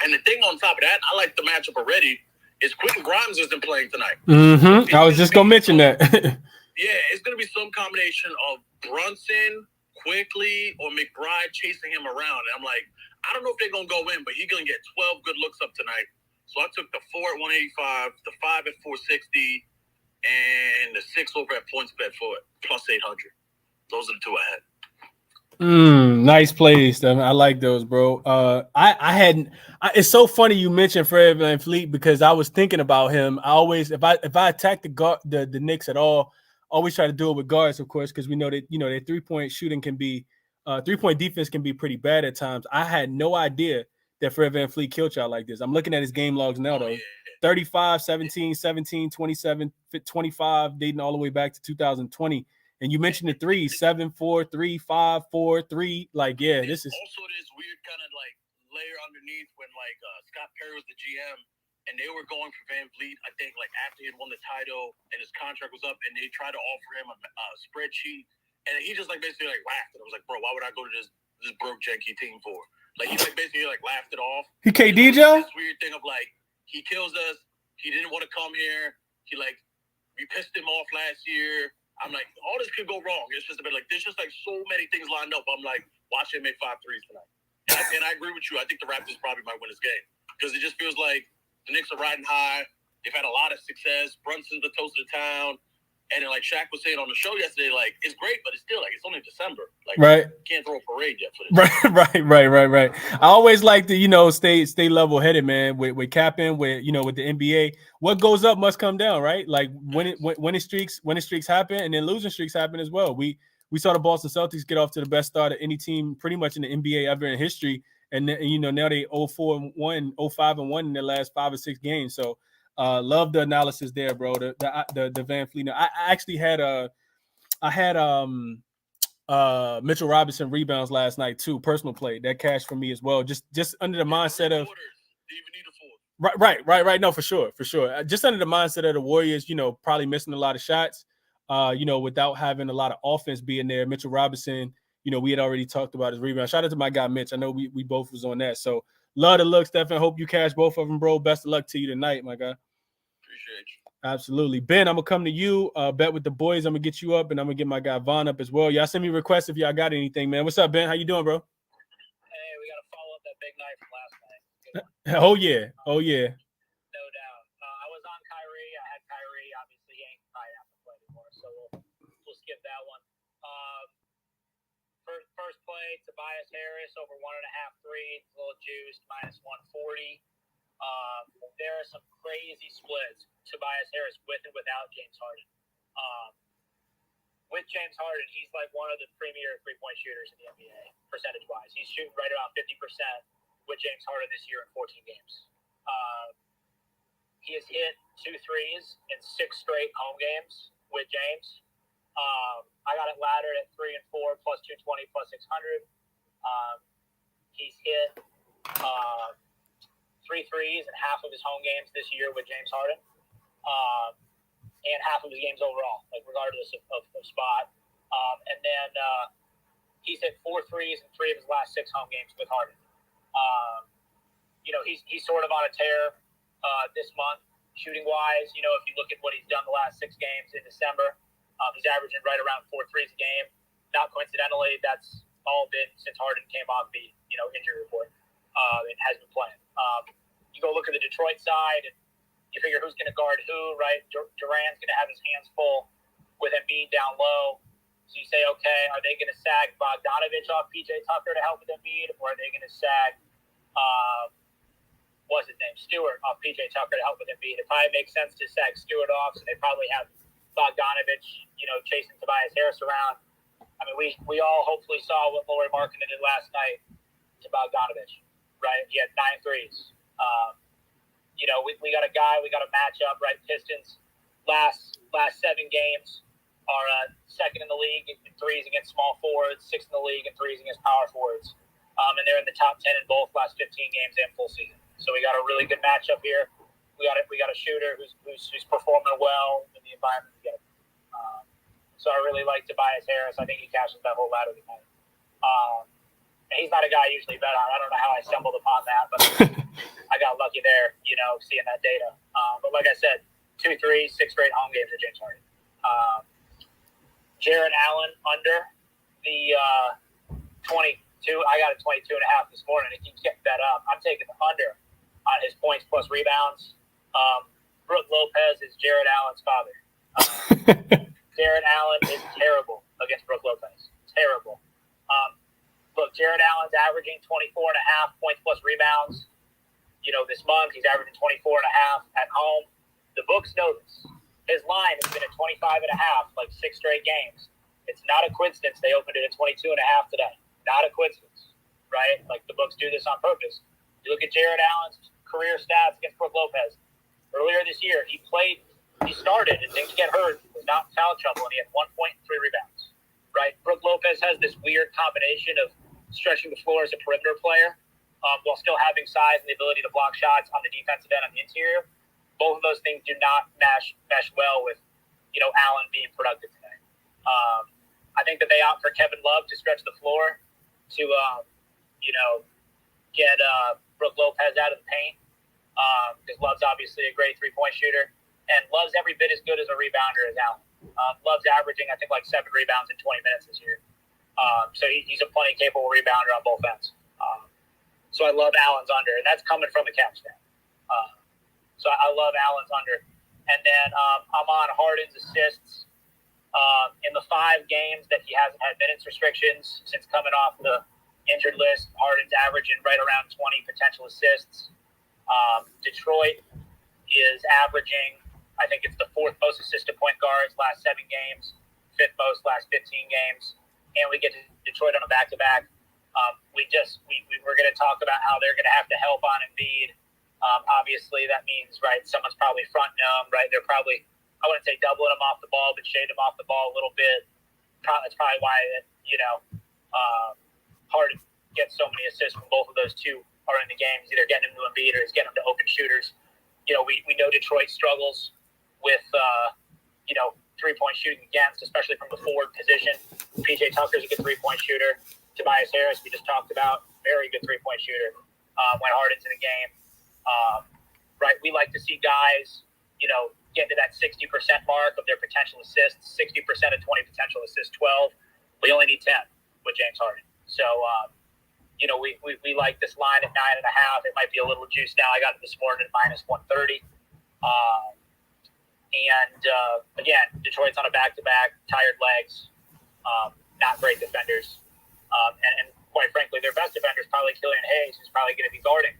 And the thing on top of that, I like the matchup already, is Quentin Grimes isn't playing tonight. Mm-hmm. I was just going to mention that. Yeah, it's going to be some combination of Brunson, Quickly, or McBride chasing him around. And I'm like, I don't know if they're going to go in, but he's going to get 12 good looks up tonight. So I took the 4 at 185, the 5 at 460, and the 6 over at PointsBet for plus 800. Those are the two I had. Nice plays, Stephen. I like those, bro. It's so funny you mentioned Fred VanVleet because I was thinking about him. I always, if I attack the Knicks at all, always try to do it with guards, of course, because we know that their 3-point shooting can be, 3-point defense can be pretty bad at times. I had no idea that Fred VanVleet killed y'all like this. I'm looking at his game logs now, though. 35, 17, 17, 27, 25, dating all the way back to 2020. And you mentioned the threes, 7, 4, 3, 5, 4, 3. Like, yeah, this is also this weird kind of like layer underneath when like Scott Perry was the GM and they were going for VanVleet, I think like after he had won the title and his contract was up and they tried to offer him a spreadsheet and he just like basically like laughed and I was like, bro, why would I go to this broke janky team for? Like he like basically like laughed it off. He KD Joe? This weird thing of like he kills us. He didn't want to come here. He like we pissed him off last year. I'm like, all this could go wrong. It's just a bit like there's just like so many things lined up. I'm like, watch him make 5 threes tonight. And I agree with you. I think the Raptors probably might win this game because it just feels like the Knicks are riding high. They've had a lot of success. Brunson's the toast of the town. And then like Shaq was saying on the show yesterday, like it's great, but it's still like it's only December. Like right. You can't throw a parade yet for this. Right. I always like to stay level headed, man. With Cappinn, with the NBA, what goes up must come down, right? Like winning streaks happen, and then losing streaks happen as well. We saw the Boston Celtics get off to the best start of any team pretty much in the NBA ever in history, and now they 0-4-1, 0-5-1 in their last 5 or 6 games. So. Love the analysis there, bro. The VanVleet. I actually had Mitchell Robinson rebounds last night too. Personal play that cashed for me as well. Just under the mindset of right. No, for sure. Just under the mindset of the Warriors, probably missing a lot of shots. Without having a lot of offense being there. Mitchell Robinson, we had already talked about his rebound. Shout out to my guy Mitch. I know we both was on that. So love the look, Stephen. Hope you cash both of them, bro. Best of luck to you tonight, my guy. Appreciate you. Absolutely. Ben, I'm going to come to you. Bet with the boys. I'm going to get you up, and I'm going to get my guy Vaughn up as well. Y'all send me requests if y'all got anything, man. What's up, Ben? How you doing, bro? Hey, we got to follow up that big night from last night. Oh, yeah. Oh, yeah. No doubt. I was on Kyrie. I had Kyrie. Obviously, he ain't probably have to play anymore, so we'll skip that one. First play, Tobias Harris over 1.5 threes, a little juiced, minus 140. There are some crazy splits. Tobias Harris with and without James Harden. With James Harden, he's like one of the premier three-point shooters in the NBA, percentage-wise. He's shooting right around 50% with James Harden this year in 14 games. He has hit 2 threes in 6 straight home games with James. I got it laddered at 3 and 4, plus 220, plus 600. He's hit 3 threes in half of his home games this year with James Harden, and half of his games overall, like regardless of spot. And then he's hit 4 threes in 3 of his last 6 home games with Harden. He's sort of on a tear this month, shooting wise. If you look at what he's done the last 6 games in December, he's averaging right around 4 threes a game. Not coincidentally, that's all been since Harden came off the injury report and has been playing. You go look at the Detroit side, and you figure who's going to guard who, right? Durant's going to have his hands full with Embiid down low. So you say, okay, are they going to sag Bogdanovich off PJ Tucker to help with Embiid, or are they going to sag what's his name, Stewart off PJ Tucker to help with Embiid? It probably makes sense to sag Stewart off, so they probably have Bogdanovich, chasing Tobias Harris around. I mean, we all hopefully saw what Lauri Markkanen did last night to Bogdanovich, right? He had 9 threes. We got a guy, we got a matchup, right? Pistons last 7 games are second in the league in threes against small forwards, 6th in the league in threes against power forwards, and they're in the top 10 in both last 15 games and full season. So we got a really good matchup here. We got a shooter who's performing well in the environment together. So I really like Tobias Harris. I think he cashes that whole ladder tonight. He's not a guy I usually bet on. I don't know how I stumbled upon that, but I got lucky there, seeing that data. But like I said, 2 threes, 6 straight home games with James Harden. Jared Allen under the 22. I got a 22.5 this morning. It keeps getting bet up. I'm taking the under on his points plus rebounds. Brook Lopez is Jared Allen's father. Jared Allen is terrible against Brook Lopez. Terrible. Look, Jared Allen's averaging 24.5 points plus rebounds. This month he's averaging 24.5 at home. The books know this. His line has been at 25.5 like 6 straight games. It's not a coincidence they opened it at 22.5 today. Not a coincidence, right? Like the books do this on purpose. You look at Jared Allen's career stats against Brook Lopez. Earlier this year, he started and didn't get hurt, was not in foul trouble, and he had 1.3 rebounds, right? Brook Lopez has this weird combination of stretching the floor as a perimeter player while still having size and the ability to block shots on the defensive end on the interior. Both of those things do not mesh well with, Allen being productive today. I think that they opt for Kevin Love to stretch the floor to, get Brook Lopez out of the paint because Love's obviously a great 3-point shooter. And Love's every bit as good as a rebounder as Allen. Love's averaging, I think, like 7 rebounds in 20 minutes this year. So he's a plenty capable rebounder on both ends. So I love Allen's under, and that's coming from the Caps fan. So I love Allen's under. And then I'm on Harden's assists. In the 5 games that he hasn't had minutes restrictions since coming off the injured list, Harden's averaging right around 20 potential assists. Detroit is averaging, I think it's the 4th most assisted point guards last 7 games, 5th most last 15 games. And we get to Detroit on a back-to-back. We're going to talk about how they're going to have to help on Embiid. Obviously, that means, right, someone's probably fronting them, right? They're probably, I wouldn't say doubling him off the ball, but shading him off the ball a little bit. That's probably why, Harden gets so many assists when both of those two are in the game. He's either getting him to Embiid or he's getting him to open shooters. We know Detroit struggles with, 3-point shooting against, especially from the forward position. PJ Tucker's a good 3-point shooter. Tobias Harris, we just talked about, very good 3-point shooter when Harden's in the game. Right, we like to see guys, get to that 60% mark of their potential assists, 60% of 20 potential assists, 12. We only need 10 with James Harden. So, we like this line at 9.5. It might be a little juiced now. I got it this morning at -130. Again, Detroit's on a back-to-back, tired legs, not great defenders. And quite frankly, their best defender is probably Killian Hayes, who's probably going to be guarding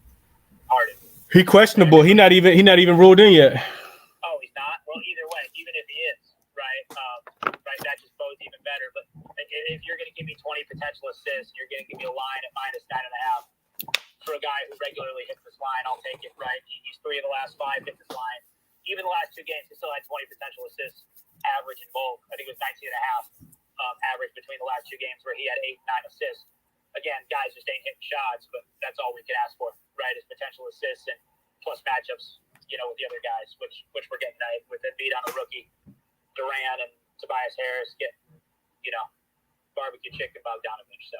Harden. He questionable. He not even ruled in yet. Oh, he's not? Well, either way, even if he is, right, that just bodes even better. But if you're going to give me 20 potential assists, you're going to give me a line at -9.5 for a guy who regularly hits this line, I'll take it, right? He's 3 of the last 5 hit this line. Even the last 2 games, he still had 20 potential assists average in both. I think it was 19.5 average between the last 2 games where he had 8 and 9 assists. Again, guys just ain't hitting shots, but that's all we can ask for, right, is potential assists and plus matchups, with the other guys, which we're getting tonight with Embiid on a rookie, Durant and Tobias Harris getting, barbecue chicken Bogdanovich. So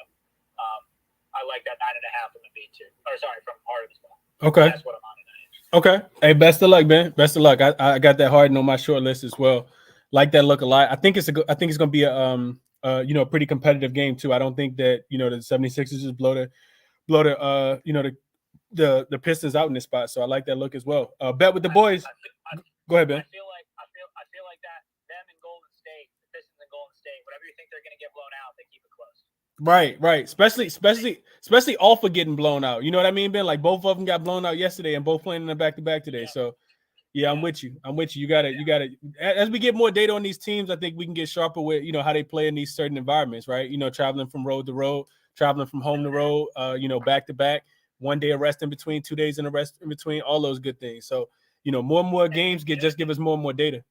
I like that 9.5 from Embiid too. Or sorry, from Harden as well. Okay. That's what I'm on tonight. Okay. Hey, best of luck, man. Best of luck. I got that Harden on my short list as well. Like that look a lot. I think it's going to be a pretty competitive game too. I don't think that, the 76ers just blow the Pistons out in this spot. So I like that look as well. Bet with the boys. Go ahead, Ben. I feel like that them and Golden State, the Pistons and Golden State, whatever you think they're going to get blown out, they keep it close. Right. Especially off of getting blown out. You know what I mean, Ben? Like both of them got blown out yesterday and both playing in the back-to-back today. Yeah. So yeah, I'm with you. You got to, as we get more data on these teams, I think we can get sharper with, how they play in these certain environments, right? Traveling from road to road, traveling from home to road, back to back, 1 day of rest in between, 2 days in a rest in between, all those good things. So, more and more games give us more and more data.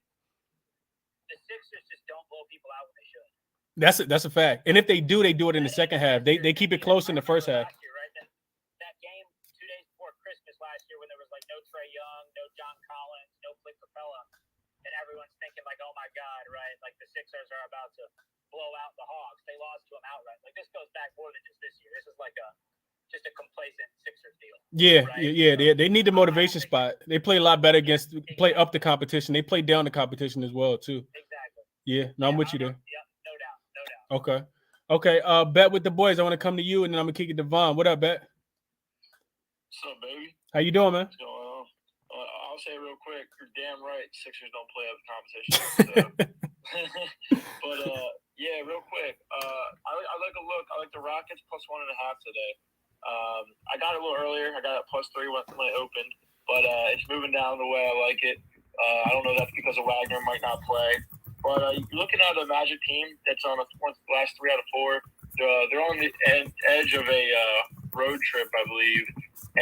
The Sixers just don't blow people out when they should. That's a fact. And if they do it in the second half. They keep it close in the first half. That game 2 days before Christmas last year when there was no Trae Young, no John Collins, no Clint Capella, and everyone's thinking oh my God, right? The Sixers are about to blow out the Hawks. They lost to them outright. This goes back more than just this year. This is just a complacent Sixers deal. Yeah, right? Yeah. They need the motivation spot. They play a lot better play up the competition. They play down the competition as well too. Exactly. Yeah, no, I'm with you there. Yeah, no doubt. Okay. Bet with the boys. I want to come to you and then I'm gonna kick it to Vaughn. What up, Bet? What's up, baby? How you doing, man? What's going on? I'll say real quick, you're damn right. Sixers don't play up the competition. But yeah, real quick. I like a look. I like the Rockets +1.5 today. I got it a little earlier. I got it +3 when it opened, but it's moving down the way I like it. I don't know if that's because of Wagner might not play, but looking at the Magic team that's on the last 3 out of 4, they're on the edge of a road trip, I believe,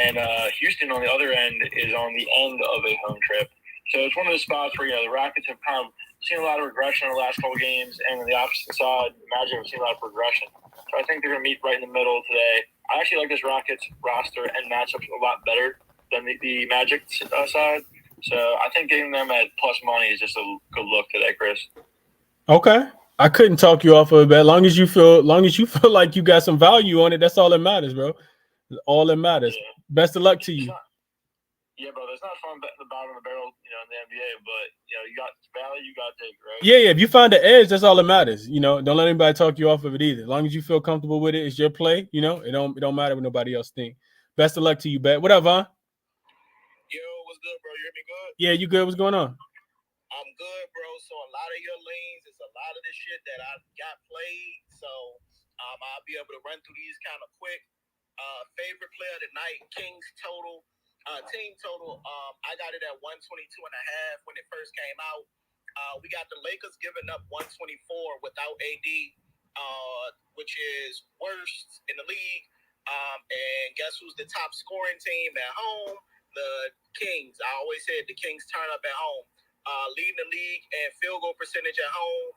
and Houston on the other end is on the end of a home trip. So it's one of those spots where the Rockets have kind of seen a lot of regression in the last couple of games, and on the opposite side, the Magic have seen a lot of progression. So I think they're going to meet right in the middle today. I actually like this Rockets roster and matchups a lot better than the Magic side. So I think getting them at plus money is just a good look today, Chris. Okay. I couldn't talk you off of it, but as long as you feel like you got some value on it, that's all that matters, bro. That's all that matters. Yeah. Best of luck to you. Yeah, brother. It's not fun betting the bottom of the barrel, in the NBA, but you got value, you got to take, right? Yeah. If you find the edge, that's all that matters. Don't let anybody talk you off of it either. As long as you feel comfortable with it, it's your play. It don't matter what nobody else think. Best of luck to you, Bet. What up, Vaughn? Yo, what's good, bro? You hear me good? Yeah, you good? What's going on? I'm good, bro. So a lot of your lanes is a lot of the shit that I got played. So I'll be able to run through these kind of quick. Favorite player of the night, Kings total. Team total, I got it at 122.5 when it first came out. We got the Lakers giving up 124 without AD, which is worst in the league. And guess who's the top scoring team at home? The Kings. I always said the Kings turn up at home. Leading the league in field goal percentage at home.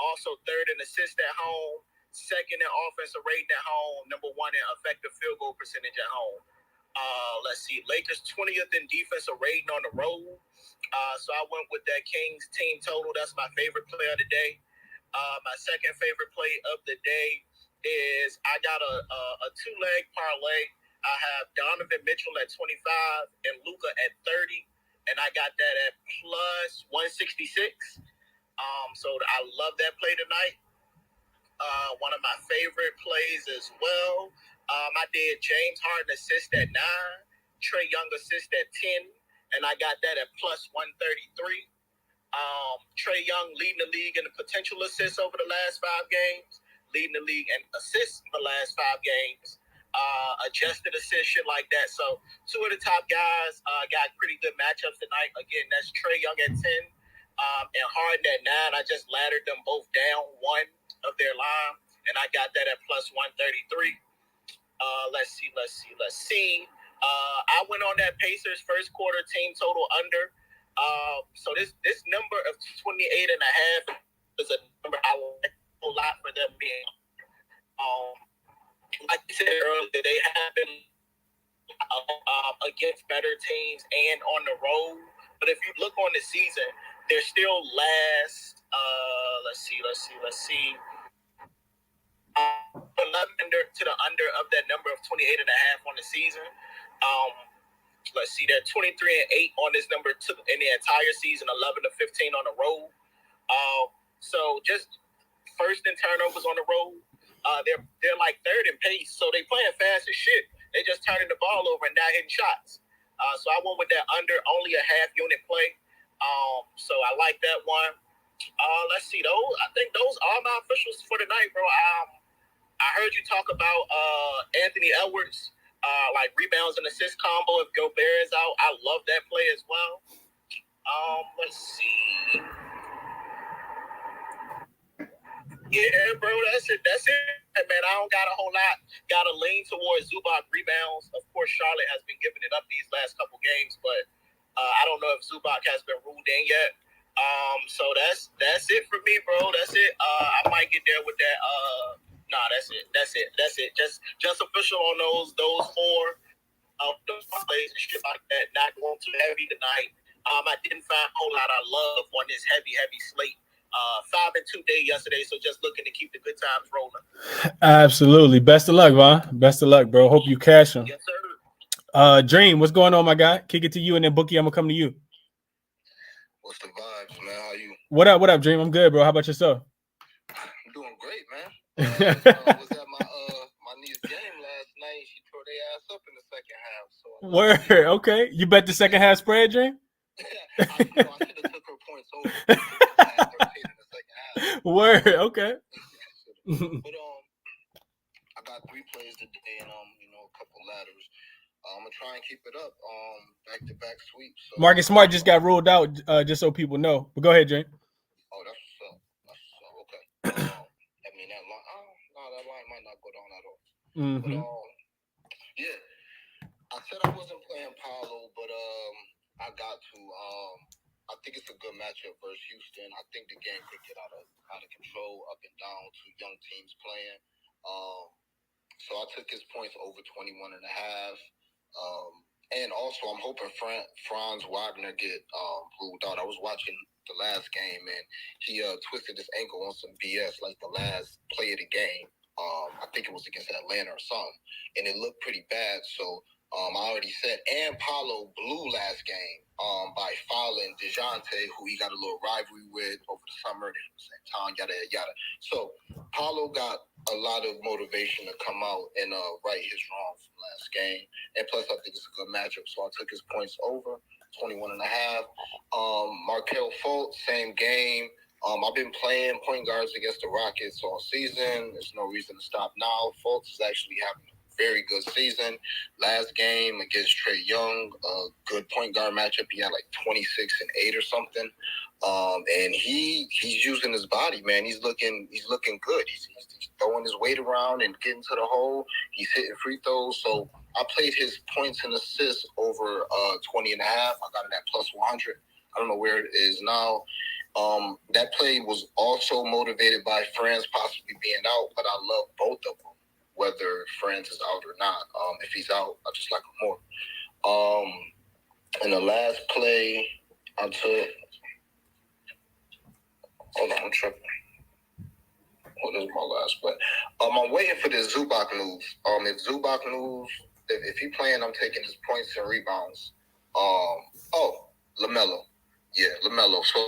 Also third in assist at home. Second in offensive rating at home. Number 1 in effective field goal percentage at home. let's see, Lakers 20th in defensive rating on the road. So I went with that Kings team total. That's my favorite play of the day. My second favorite play of the day is I got a two-leg parlay. I have Donovan Mitchell at 25 and Luka at 30, and I got that at plus 166. So I love that play tonight. One of my favorite plays as well. I did James Harden assist at 9, Trae Young assist at 10, and I got that at plus 133. Trae Young leading the league in the potential assists over the last 5 games, leading the league in assists in the last 5 games, adjusted assists, shit like that. So 2 of the top guys got pretty good matchups tonight. Again, that's Trae Young at 10 and Harden at 9. I just laddered them both down 1 of their line, and I got that at plus 133. Let's see. I went on that Pacers first quarter team total under. So this number of 28 and a half is a number I like a whole lot for them being. Like I said earlier, they have been against better teams and on the road. But if you look on the season, they're still last. Let's see. 11 to the under of that number of 28 and a half on the season. Let's see, they're 23 and 8 on this number in the entire season, 11 to 15 on the road. So just first in turnovers on the road. They're like third in pace, so they playing fast as shit. They just turning the ball over and not hitting shots. So I went with that under, only a half unit play. So I like that one. Let's see, I think those are my officials for tonight, bro. I heard you talk about Anthony Edwards, like rebounds and assist combo if Gobert is out. I love that play as well. Let's see. Yeah, bro, that's it. Man, I don't got a whole lot. Got to lean towards Zubac rebounds. Of course, Charlotte has been giving it up these last couple games, but I don't know if Zubac has been ruled in yet. So that's it for me, bro. That's it. I might get there with that. That's it. Just official on those 4 those plays and shit like that. Not going too heavy tonight. I didn't find a whole lot of love on this heavy slate. 5 and 2 day yesterday, so just looking to keep the good times rolling. Absolutely. Best of luck, Von. Best of luck, bro. Hope you cash them. Yes, sir. Dream, what's going on, my guy? Kick it to you, and then Bookie, I'm gonna come to you. What's the vibes, man? How you? What up, Dream? I'm good, bro. How about yourself? I'm doing great, man. I was at my niece's game last night. She tore their ass up in the second half. So Word. Okay. You bet the second half spread, Dream? I should have took her points over. In the second half. Word. Okay. But I got 3 plays today and a couple ladders. I'm gonna try and keep it up. Back-to-back sweeps. So, Marcus Smart just got ruled out, just so people know. But go ahead, Dream. Oh, that's what's up. Okay. I mean that line. That line might not go down at all. Mm-hmm. But yeah, I said I wasn't playing Paolo, but I got to. I think it's a good matchup versus Houston. I think the game could get out of control, up and down, 2 young teams playing. So I took his points over 21 and a half. And also, I'm hoping Franz Wagner get ruled out. I was watching the last game, and he twisted his ankle on some BS, like the last play of the game. I think it was against Atlanta or something, and it looked pretty bad. So I already said, and Paolo blew last game by fouling DeJounte, who he got a little rivalry with over the summer. They were same time, yada yada. So Paolo got a lot of motivation to come out and right his wrong from last game. And plus, I think it's a good matchup. So I took his points over 21 and a half. Markelle Fultz, same game. I've been playing point guards against the Rockets all season. There's no reason to stop now. Fultz is actually having a very good season. Last game against Trae Young, a good point guard matchup. He had like 26 and 8 or something. And he's using his body, man. He's looking good. He's throwing his weight around and getting to the hole. He's hitting free throws. So I played his points and assists over 20 and a half. I got it at plus 100. I don't know where it is now. That play was also motivated by Franz possibly being out, but I love both of them, whether Franz is out or not. If he's out, I just like him more. In the last play, I took. Hold on, I'm tripping. What is my last play? I'm waiting for this Zubac news. If Zubac news, if he playing, I'm taking his points and rebounds. LaMelo. Yeah, LaMelo. So,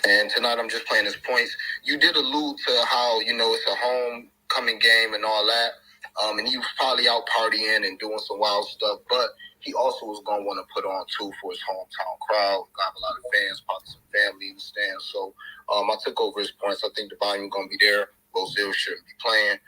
and tonight I'm just playing his points. You did allude to how, it's a homecoming game and all that. And he was probably out partying and doing some wild stuff, but he also was going to want to put on, too, for his hometown crowd. Got a lot of fans, probably some family in the stands. So I took over his points. I think the volume going to be there. Rozelle shouldn't be playing.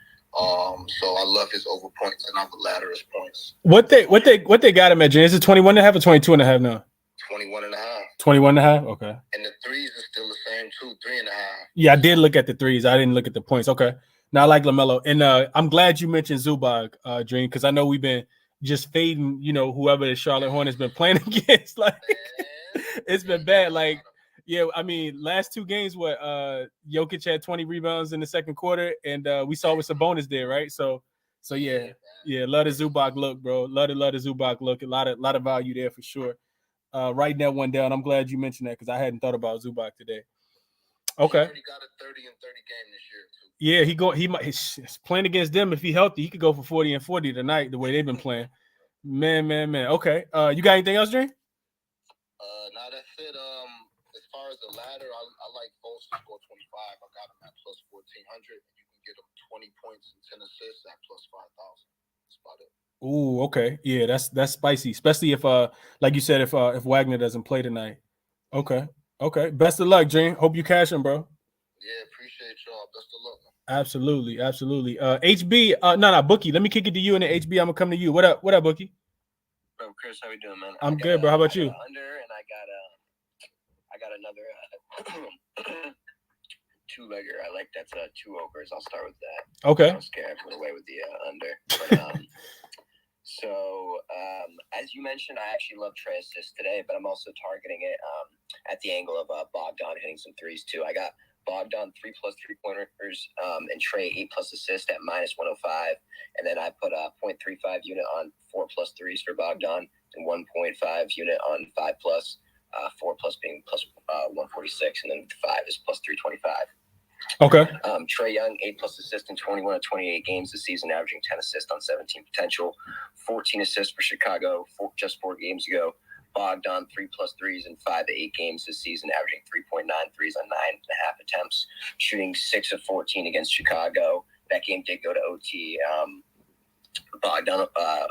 So I love his over points, and I would ladder his points. What they got him at, Jay? Is it 21.5 or 22.5 now? 21.5. 21.5? Okay. And the threes are still the same, too, 3.5. Yeah, I did look at the threes. I didn't look at the points. Okay. Now I like LaMelo. And I'm glad you mentioned Zubac, Dream, because I know we've been just fading, whoever the Charlotte Hornets been playing against. Like, it's been bad. Like, yeah, I mean, last two games, Jokic had 20 rebounds in the second quarter, and we saw with Sabonis there, right? So yeah, love the Zubac look, bro. Love the Zubac look. A lot of value there for sure. Writing that one down. I'm glad you mentioned that because I hadn't thought about Zubac today. Okay. He already got a 30 and 30 game this year, too. Yeah, he's playing against them. If he healthy, he could go for 40 and 40 tonight, the way they've been playing. Man. Okay. You got anything else, Dre? Now that's it. As far as the ladder, I like Fultz to score 25. I got him at plus 1,400. You can get him 20 points and 10 assists at plus 5,000. That's about it. Ooh, okay. Yeah, that's spicy, especially if like you said, if Wagner doesn't play tonight. Okay. Best of luck, Dream. Hope you cash him, bro. Yeah, appreciate y'all. Best of luck. Absolutely. HB, no, Bookie. Let me kick it to you, and then HB, I'm gonna come to you. What up, Bookie? Bro, Chris, how we doing, man? I'm good, bro. How about you? Under, and I got another two-legger. I like that's two overs. I'll start with that. Okay. I'm scared. I went away with the under. But, as you mentioned, I actually love Trey assists today, but I'm also targeting it at the angle of Bogdan hitting some threes too. I got Bogdan 3+ 3-pointers and Trey 8+ assists at minus 105, and then I put a 0.35 unit on 4+ threes for Bogdan and 1.5 unit on 5+, 4+ being plus 146, and then 5 is plus 325. Okay. Trae Young, 8+ assists in 21 of 28 games this season, averaging 10 assists on 17 potential, 14 assists for Chicago just 4 games ago. Bogdan, 3+ threes in 5 to 8 games this season, averaging 3.9 threes on 9.5 attempts, shooting 6 of 14 against Chicago. That game did go to OT. Bogdan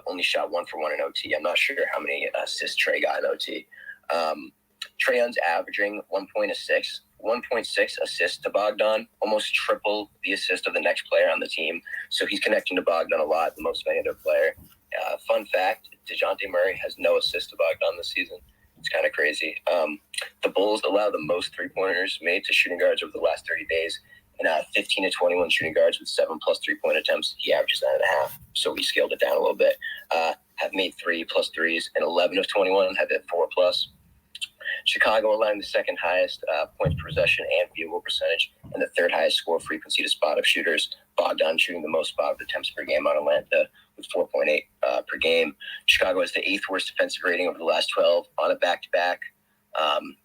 only shot 1 for 1 in OT. I'm not sure how many assists Trae got in OT. Trae Young's averaging 1.6 assists to Bogdan, almost triple the assist of the next player on the team. So he's connecting to Bogdan a lot, the most of any other player. Fun fact, DeJounte Murray has no assist to Bogdan this season. It's kind of crazy. The Bulls allow the most 3-pointers made to shooting guards over the last 30 days. And 15 to 21 shooting guards with 7+ 3-point attempts, he averages 9.5. So we scaled it down a little bit. Have made 3+ threes, and 11 of 21 have hit 4+. Chicago allowing the second highest points per possession and field goal percentage, and the third highest score frequency to spot up shooters. Bogdan shooting the most spot up attempts per game on Atlanta with 4.8 per game. Chicago has the 8th worst defensive rating over the last 12 on a back-to-back.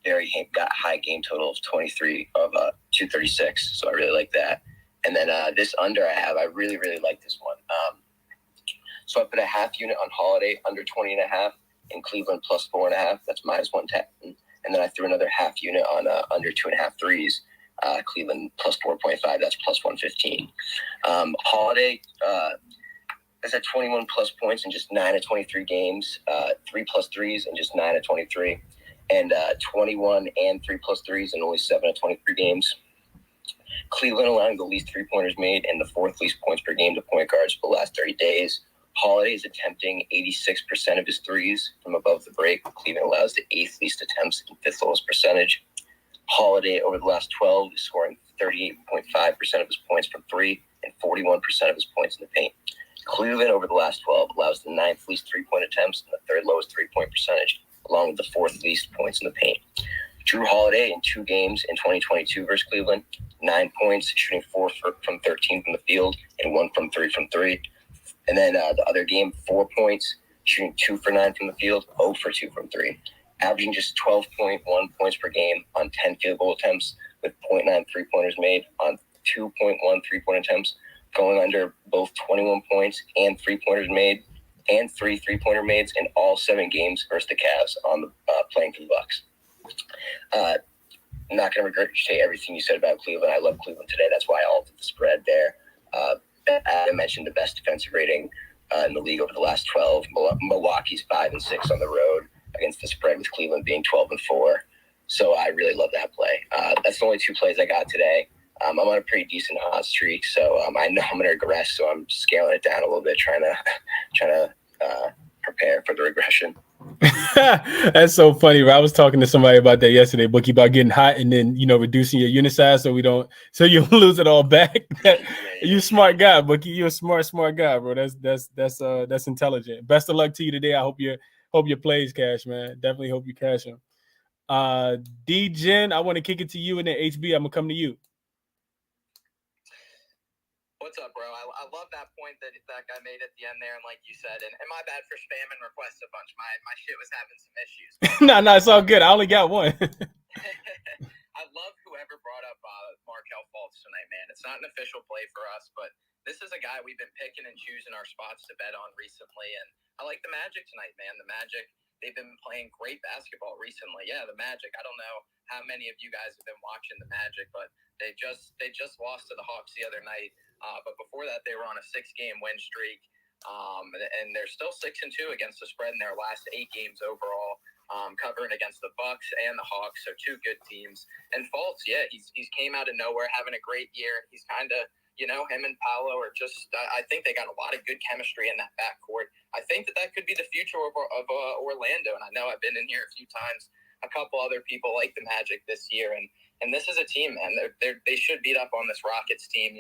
Barry got a high game total of 23 of 236, so I really like that. And then this under I really, really like this one. So I put a half unit on Holiday under 20.5, and Cleveland plus 4.5. That's minus 110. And then I threw another half unit on under 2.5 threes. Cleveland plus 4.5. That's plus 115. Holiday is at 21+ points in just 9 of 23 games. 3+ threes in just 9 of 23. And 21 and 3+ threes in only 7 of 23 games. Cleveland allowing the least 3-pointers made and the 4th least points per game to point guards for the last 30 days. Holiday is attempting 86% of his threes from above the break. Cleveland allows the 8th least attempts and 5th lowest percentage. Holiday over the last 12 is scoring 38.5% of his points from 3 and 41% of his points in the paint. Cleveland over the last 12 allows the 9th least 3-point attempts and the 3rd lowest 3-point percentage, along with the 4th least points in the paint. Drew Holiday in 2 games in 2022 versus Cleveland, 9 points, shooting 4 from 13 from the field and 1 from 3 from 3. And then the other game, 4 points, shooting 2 for 9 from the field, 0 for 2 from 3, averaging just 12.1 points per game on 10 field goal attempts with 0.9 3-pointers made on 2.1 3-point attempts, going under both 21 points and 3-pointers made and 3 3-pointer mades in all 7 games versus the Cavs on the playing for the Bucks. I'm not going to regurgitate everything you said about Cleveland. I love Cleveland today. That's why I altered the spread there. I mentioned the best defensive rating in the league over the last 12. Milwaukee's 5-6 on the road against the spread, with Cleveland being 12-4. So I really love that play. That's the only 2 plays I got today. I'm on a pretty decent odds streak, so I know I'm going to regress. So I'm scaling it down a little bit, trying to prepare for the regression. That's so funny. I was talking to somebody about that yesterday, Bookie, about getting hot and then reducing your unit size so you lose it all back. You smart guy, Bookie. You're a smart guy, bro. That's intelligent. Best of luck to you today. I hope your plays cash, man. Definitely hope you cash them. D-Gen, I want to kick it to you, and then HB, I'm gonna come to you. What's up, bro? I love that point that guy made at the end there, and like you said, and my bad for spamming requests a bunch. My shit was having some issues. No, it's all good. I only got one. I love whoever brought up Markelle Fultz tonight, man. It's not an official play for us, but this is a guy we've been picking and choosing our spots to bet on recently, and I like the Magic tonight, man. The Magic, they've been playing great basketball recently. Yeah, the Magic. I don't know how many of you guys have been watching the Magic, but they just lost to the Hawks the other night. But before that, they were on a 6-game win streak, and they're still 6-2 against the spread in their last 8 games overall, covering against the Bucks and the Hawks, so 2 good teams. And Fultz, yeah, he's came out of nowhere, having a great year. He's kind of, him and Paolo are just, I think they got a lot of good chemistry in that backcourt. I think that could be the future of Orlando, and I know I've been in here a few times. A couple other people like the Magic this year, and this is a team, man. They should beat up on this Rockets team.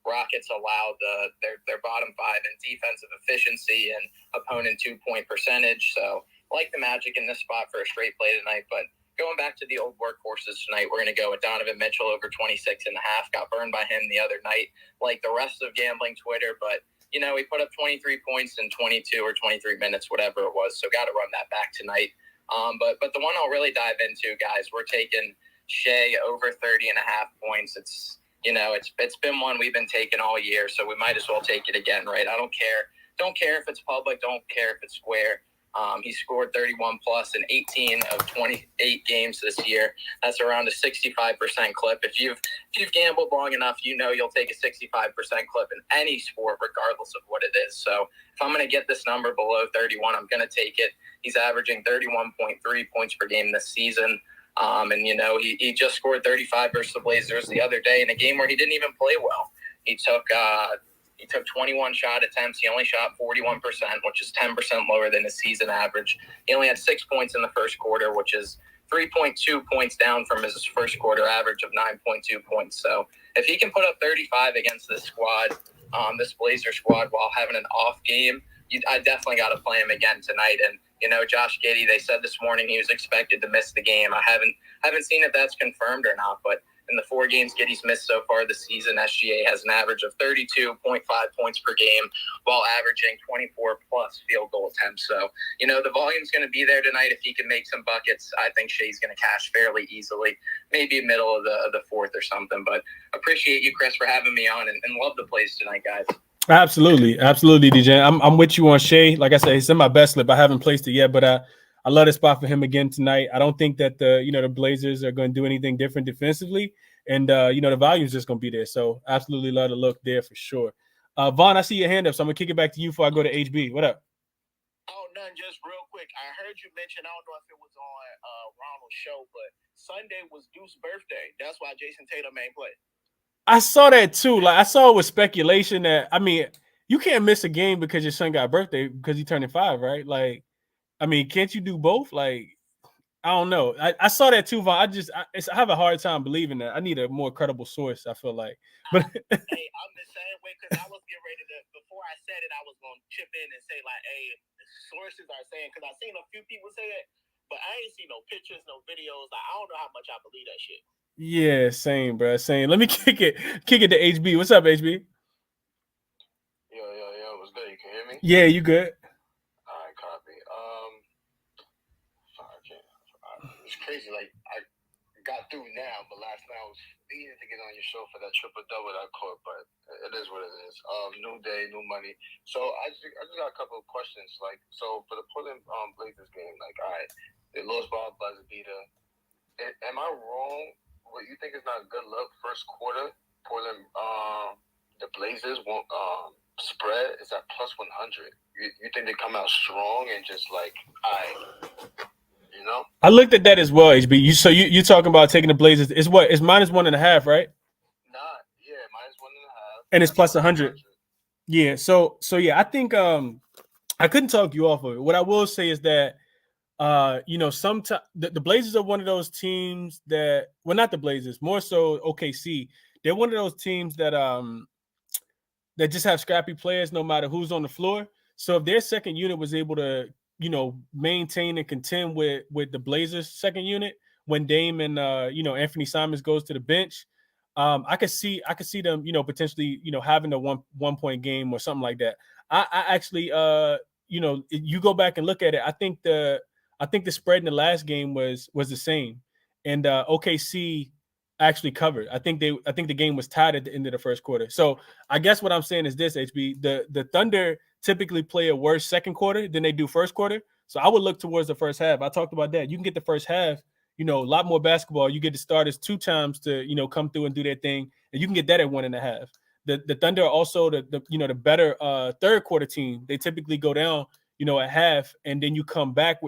Rockets allowed their bottom 5 in defensive efficiency and opponent 2-point percentage. So I like the Magic in this spot for a straight play tonight. But going back to the old workhorses tonight, we're going to go with Donovan Mitchell over 26.5. Got burned by him the other night, like the rest of gambling Twitter. But, he put up 23 points in 22 or 23 minutes, whatever it was. So got to run that back tonight. But the one I'll really dive into, guys, we're taking Shea over 30.5 points. It's been one we've been taking all year, so we might as well take it again, right? I don't care. Don't care if it's public. Don't care if it's square. He scored 31 plus in 18 of 28 games this year. That's around a 65% clip. If you've gambled long enough, you'll take a 65% clip in any sport, regardless of what it is. So if I'm going to get this number below 31, I'm going to take it. He's averaging 31.3 points per game this season. And he just scored 35 versus the Blazers the other day in a game where he didn't even play well. He took 21 shot attempts. He only shot 41%, which is 10% lower than his season average. He only had 6 points in the first quarter, which is 3.2 points down from his first quarter average of 9.2 points. So if he can put up 35 against this squad, this Blazer squad, while having an off game, I definitely got to play him again tonight. And Josh Giddey, they said this morning he was expected to miss the game. I haven't seen if that's confirmed or not, but in the 4 games Giddey's missed so far this season, SGA has an average of 32.5 points per game while averaging 24 plus field goal attempts. So, the volume's going to be there tonight. If he can make some buckets, I think Shea's going to cash fairly easily, maybe middle of the 4th or something. But appreciate you, Chris, for having me on, and love the plays tonight, guys. Absolutely, DJ. I'm with you on Shea. Like I said, it's in my best slip. I haven't placed it yet, but I love the spot for him again tonight. I don't think that the Blazers are going to do anything different defensively, and the volume is just going to be there. So absolutely love the look there for sure. Vaughn, I see your hand up, so I'm gonna kick it back to you before I go to HB. What up? Oh, nothing. Just real quick. I heard you mention. I don't know if it was on Ronald's show, but Sunday was Deuce's birthday. That's why Jason Tatum ain't play. I saw that too. Like I saw it with speculation that you can't miss a game because your son got a birthday because he turning 5, right? Like, can't you do both? Like, I don't know. I saw that too, Vaughn. I have a hard time believing that. I need a more credible source, I feel like. But hey, I'm the same way because I was getting ready to, before I said it, I was going to chip in and say, like, hey, the sources are saying, because I've seen a few people say it, but I ain't seen no pictures, no videos. Like, I don't know how much I believe that shit. Yeah, same, bro. Same. Let me kick it to HB. What's up, HB? Yo. what's good? You can hear me? Yeah, you good? All right, copy. It's crazy. Like I got through now, but last night I was needing to get on your show for that triple double that I caught. But it is what it is. New day, new money. So I just got a couple of questions. Like, so for the Portland Blazers game, like, all right, they lost by a buzzer beater. Am I wrong? What you think is not a good look? First quarter, Portland, the Blazers won't spread is at plus 100. You think they come out strong and just like, all right, you know? I looked at that as well, HB. You talking about taking the Blazers? It's what? It's -1.5, right? Nah, yeah, -1.5, and it's plus 100. Yeah. So yeah, I think I couldn't talk you off of it. What I will say is that sometimes the Blazers are one of those teams that, well, not the Blazers, more so OKC. They're one of those teams that just have scrappy players no matter who's on the floor. So if their second unit was able to, maintain and contend with the Blazers second unit when Dame and Anthony Simons goes to the bench, I could see them, potentially, having a one point game or something like that. I actually, you go back and look at it. I think the spread in the last game was the same, and OKC actually covered. I think the game was tied at the end of the first quarter. So I guess what I'm saying is this, HB, the Thunder typically play a worse second quarter than they do first quarter. So I would look towards the first half. I talked about that. You can get the first half, a lot more basketball. You get the starters 2 times to, come through and do their thing. And you can get that at 1.5. The Thunder are also the better third quarter team. They typically go down, at half, and then they come back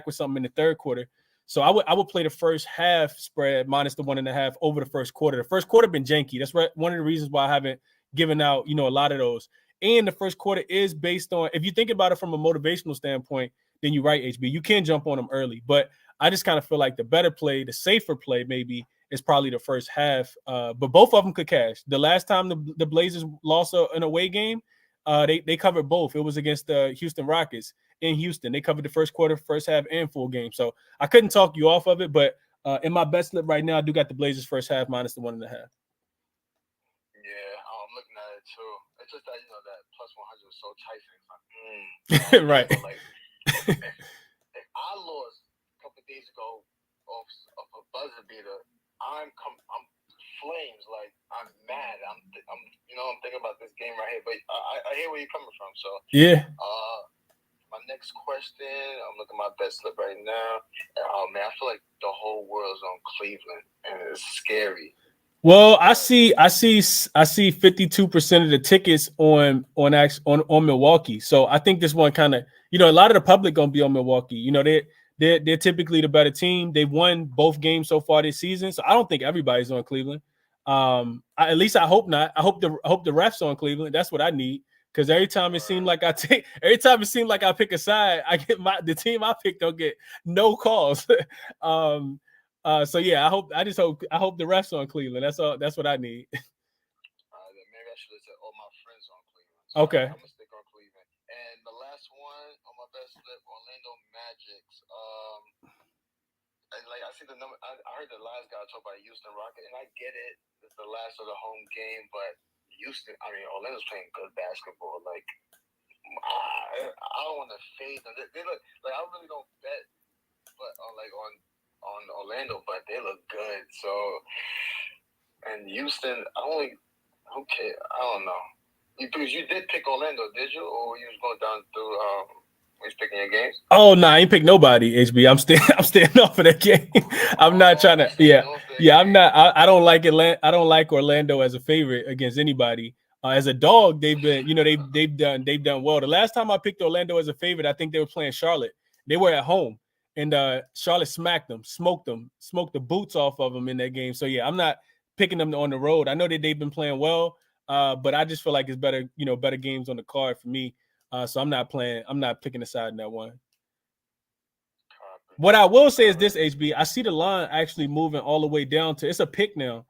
with something in the third quarter. So I would play the first half spread minus the 1.5 over the first quarter. The first quarter been janky. That's one of the reasons why I haven't given out, a lot of those. And the first quarter is based on, if you think about it from a motivational standpoint, then you're right, HB. You can jump on them early. But I just kind of feel like the better play, the safer play maybe, is probably the first half. But both of them could cash. The last time the Blazers lost an away game, they covered both. It was against the Houston Rockets in Houston. They covered the first quarter, first half, and full game. So I couldn't talk you off of it. But in my best slip right now, I do got the Blazers first half minus the 1.5. Yeah, I'm looking at it too. It's just that that plus 100 is so enticing. Like, right. Like, if I lost a couple of days ago off a buzzer beater, I'm flames. Like, I'm mad. I'm thinking about this game right here. But I hear where you're coming from. So yeah. My next question, I'm looking at my best slip right now. Oh man, I feel like the whole world's on Cleveland, and it's scary. Well, I see 52% of the tickets on Milwaukee. So I think this one kind of, a lot of the public gonna be on Milwaukee. They're typically the better team. They've won both games so far this season. So I don't think everybody's on Cleveland. At least I hope not. I hope the refs on Cleveland. That's what I need. Because every time it seemed like I pick a side, I get the team I pick don't get no calls. So yeah, I hope the refs on Cleveland. That's all. That's what I need. Maybe I should have said all my friends on Cleveland. So okay. I'm gonna stick on Cleveland. And the last one on my best slip, Orlando Magic's. I see the number. I heard the last guy talk about Houston Rockets, and I get it. It's the last of the home game, but Orlando's playing good basketball. Like, I don't want to fade them. They look like, I really don't bet, but on Orlando, but they look good. So, and Houston, who cares? I don't know. Because you did pick Orlando, did you, or you was going down through He's picking your games? Oh no, I ain't pick nobody. HB, I'm staying off of that game. I'm not trying to. Yeah. I'm not. I don't like Atlanta. I don't like Orlando as a favorite against anybody. As a dog, they've been. They've done well. The last time I picked Orlando as a favorite, I think they were playing Charlotte. They were at home, and Charlotte smacked them, smoked the boots off of them in that game. So yeah, I'm not picking them on the road. I know that they've been playing well, but I just feel like it's better. Better games on the card for me. So I'm not picking a side in that one. What I will say is this, HB. I see the line actually moving all the way down to, it's a pick now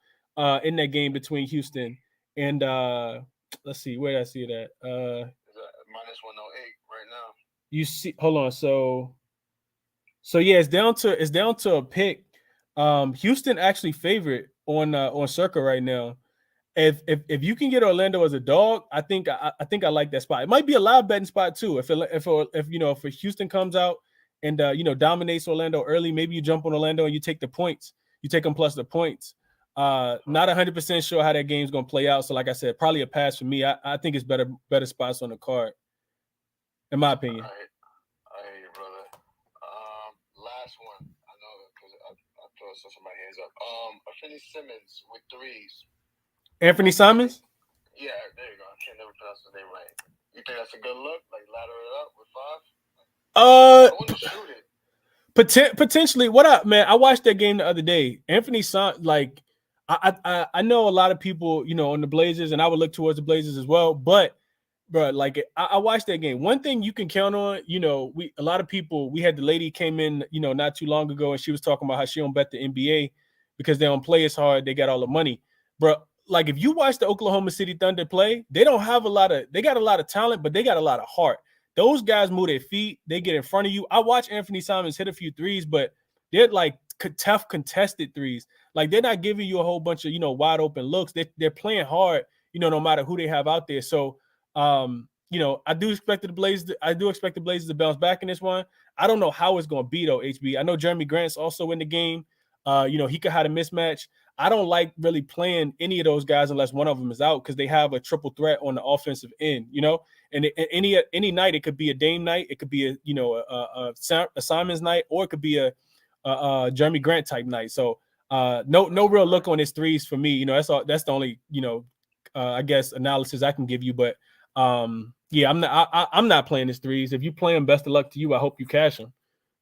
in that game between Houston and let's see, where did I see it at? -108 right now. You see, hold on. So yeah, it's down to a pick. Houston actually favorite on Circa right now. if you can get Orlando as a dog, I think I like that spot. It might be a live betting spot too. If Houston comes out and dominates Orlando early, maybe you jump on Orlando and you take the points. You take them plus the points. Not 100% sure how that game's gonna play out. So like I said, probably a pass for me. I think it's better spots on the card, in my opinion. I hear you, brother. Last one. I know because I throw some of my hands up. Anthony Simmons with threes. Anthony Simons? Yeah, there you go. I can't never pronounce his name right. You think that's a good look? Like ladder it up with 5? I want to shoot it. Potentially. What up, man? I watched that game the other day. Anthony Simons, like I know a lot of people, on the Blazers, and I would look towards the Blazers as well. But bro, like I watched that game. One thing you can count on, a lot of people. We had the lady came in, not too long ago, and she was talking about how she don't bet the NBA because they don't play as hard. They got all the money, bro. Like if you watch the Oklahoma City Thunder play, they don't have they got a lot of talent, but they got a lot of heart. Those guys move their feet, they get in front of you. I watch Anthony Simons hit a few threes, but they're like tough contested threes. Like they're not giving you a whole bunch of wide open looks. They're playing hard, no matter who they have out there. So I do expect the Blazers to bounce back in this one. I don't know how it's going to be though, HB. I know Jeremy Grant's also in the game. He could have a mismatch. I don't like really playing any of those guys unless one of them is out because they have a triple threat on the offensive end, And any night it could be a Dame night, it could be a Simons night, or it could be a Jeremy Grant type night. So no real look on his threes for me. That's the only I guess analysis I can give you. But I'm not playing his threes. If you play him, best of luck to you. I hope you cash him.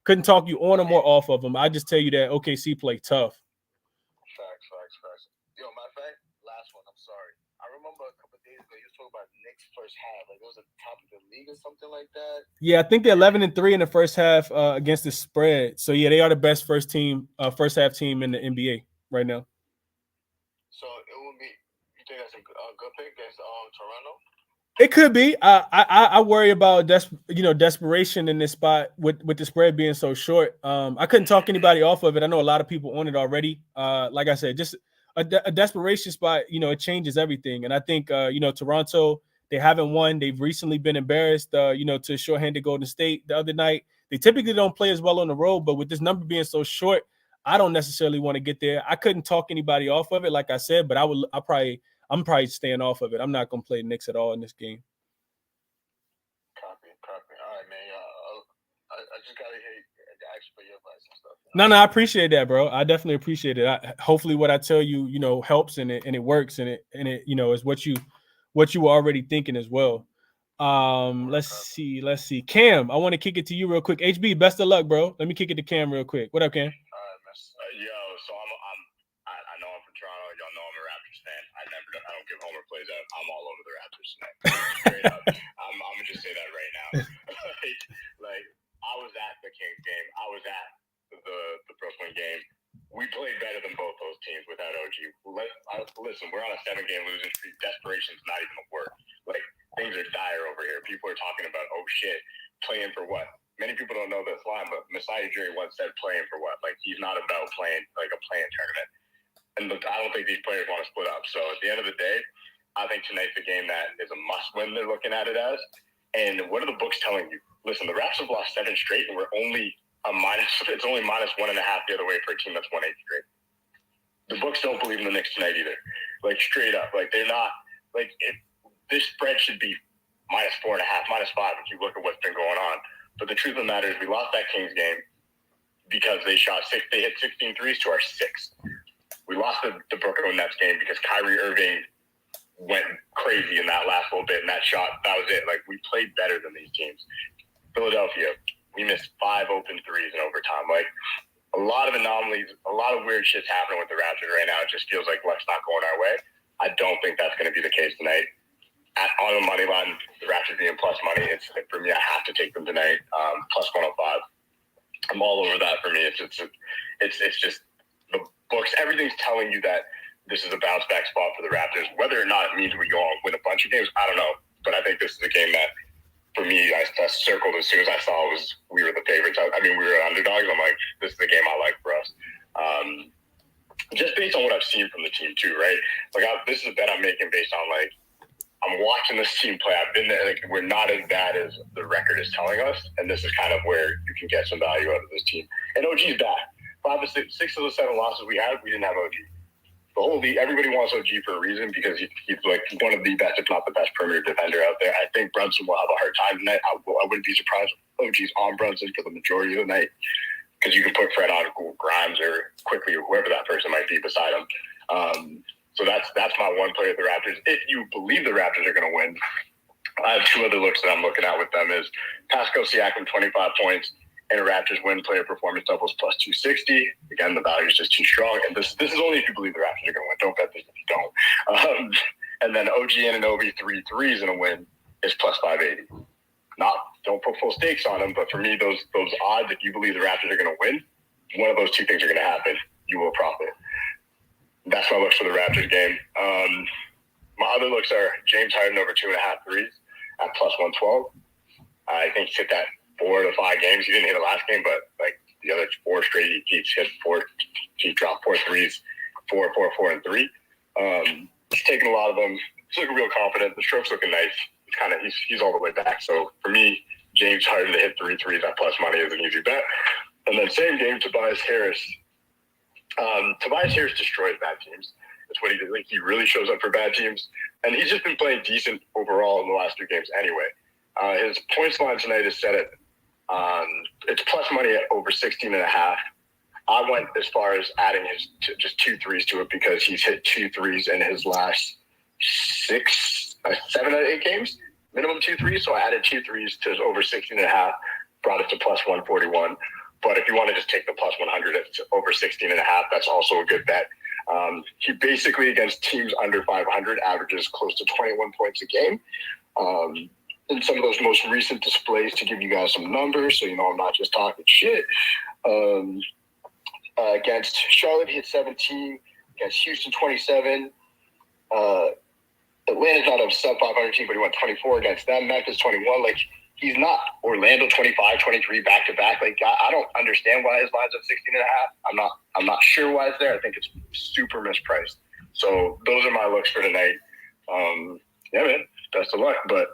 Couldn't talk you on him or off of him. I just tell you that OKC play tough. Facts. Yo, matter of fact, last one. I'm sorry. I remember a couple of days ago you were talking about Knicks first half. Like it was at the top of the league or something like that. Yeah, I think they're 11-3 in the first half against the spread. So yeah, they are the best first half team in the NBA right now. So it will be. You think that's a good pick against Toronto? It could be. I worry about desperation in this spot with the spread being so short. I couldn't talk anybody off of it. I know a lot of people on it already. Like I said, just a desperation spot. It changes everything. And I think Toronto, they haven't won. They've recently been embarrassed. To shorthanded Golden State the other night. They typically don't play as well on the road, but with this number being so short, I don't necessarily want to get there. I couldn't talk anybody off of it, like I said, but I'm probably staying off of it. I'm not going to play Knicks at all in this game. Copy. All right, man. I just got to ask for your advice and stuff. No, I appreciate that, bro. I definitely appreciate it. Hopefully what I tell you, helps and it works and it is what you were already thinking as well. Let's see. Cam, I want to kick it to you real quick. HB, best of luck, bro. Let me kick it to Cam real quick. What up, Cam? So I know I'm from Toronto. Y'all know I'm a Raptors fan. I don't give homer plays out. I'm all over the Raptors tonight. Straight up. I'm gonna just say that right now. like I was at the Kings game. I was at the Brooklyn game. We played better than both those teams without OG. Listen, we're on a 7-game losing streak. Desperation's not even a word. Like things are dire over here. People are talking about, oh shit, playing for what? Many people don't know this line, but Masai Ujiri once said playing for what? Like, he's not about playing like a playing tournament. And look, I don't think these players want to split up. So at the end of the day, I think tonight's a game that is a must-win they're looking at it as. And what are the books telling you? Listen, the Raps have lost 7 straight, and we're only it's only -1.5 the other way for a team that's won 8 straight. The books don't believe in the Knicks tonight either. Like, straight up. Like, they're not – like, this spread should be -4.5, -5 if you look at what's been going on. But the truth of the matter is we lost that Kings game because they hit 16 threes to our 6. We lost the Brooklyn Nets game because Kyrie Irving went crazy in that last little bit, and that shot, that was it. Like, we played better than these teams. Philadelphia, we missed 5 open threes in overtime. Like, a lot of anomalies, a lot of weird shit's happening with the Raptors right now. It just feels like luck's not going our way. I don't think that's going to be the case tonight. On the money line, the Raptors being plus money, for me, I have to take them tonight. Plus 105. I'm all over that for me. It's just the books. Everything's telling you that this is a bounce back spot for the Raptors. Whether or not it means we go on and win a bunch of games, I don't know. But I think this is a game that, for me, I circled as soon as I saw we were the favorites. I mean, we were underdogs. I'm like, this is the game I like for us. just based on what I've seen from the team too, right? Like this is a bet I'm making based on like I'm watching this team play. I've been there. Like, we're not as bad as the record is telling us, and this is kind of where you can get some value out of this team. And OG's back. 5 of 6 of the 7 losses we had, we didn't have OG. The whole league, everybody wants OG for a reason because he's like one of the best, if not the best, perimeter defender out there. I think Brunson will have a hard time tonight. I wouldn't be surprised if OG's on Brunson for the majority of the night because you can put Fred on Grimes or Quickly or whoever that person might be beside him. So that's my one player at the Raptors. If you believe the Raptors are going to win, I have 2 other looks that I'm looking at with them is Pascal Siakam, 25 points, and a Raptors win player performance doubles plus 260. Again, the value is just too strong. And this is only if you believe the Raptors are going to win. Don't bet this if you don't. And then OG Anunoby 3 threes in a win is plus 580. Don't put full stakes on them, but for me, those odds, if you believe the Raptors are going to win, one of those 2 things are going to happen. You will profit. That's my looks for the Raptors game. My other looks are James Harden over 2.5 threes at plus 112. I think he's hit that 4 to 5 games. He didn't hit it last game, but like the other 4 straight, he's hit 4. He dropped 4 threes, 4, 4, 4, and 3. He's taking a lot of them. He's looking real confident. The stroke's looking nice. He's all the way back. So for me, James Harden to hit 3 threes at plus money is an easy bet. And then same game, Tobias Harris. Tobias Harris destroys bad teams. That's what he did. Like, he really shows up for bad teams. And he's just been playing decent overall in the last 2 games anyway. His points line tonight is set at it's plus money at over 16.5. I went as far as adding just 2 threes to it because he's hit 2 threes in his last 7 out of 8 games. Minimum 2 threes. So I added 2 threes to over 16.5, brought it to plus 141. But if you want to just take the plus 100 at over 16.5, that's also a good bet. He basically, against teams under 500, averages close to 21 points a game. In some of those most recent displays, to give you guys some numbers, so you know I'm not just talking shit. Against Charlotte, he hit 17. Against Houston, 27. Atlanta's not a sub-500 team, but he went 24 against them. Memphis, 21. Like, he's not Orlando 25, 23 back-to-back. Like, I don't understand why his line's at 16.5. I'm not sure why it's there. I think it's super mispriced. So those are my looks for tonight. Yeah, man, best of luck. But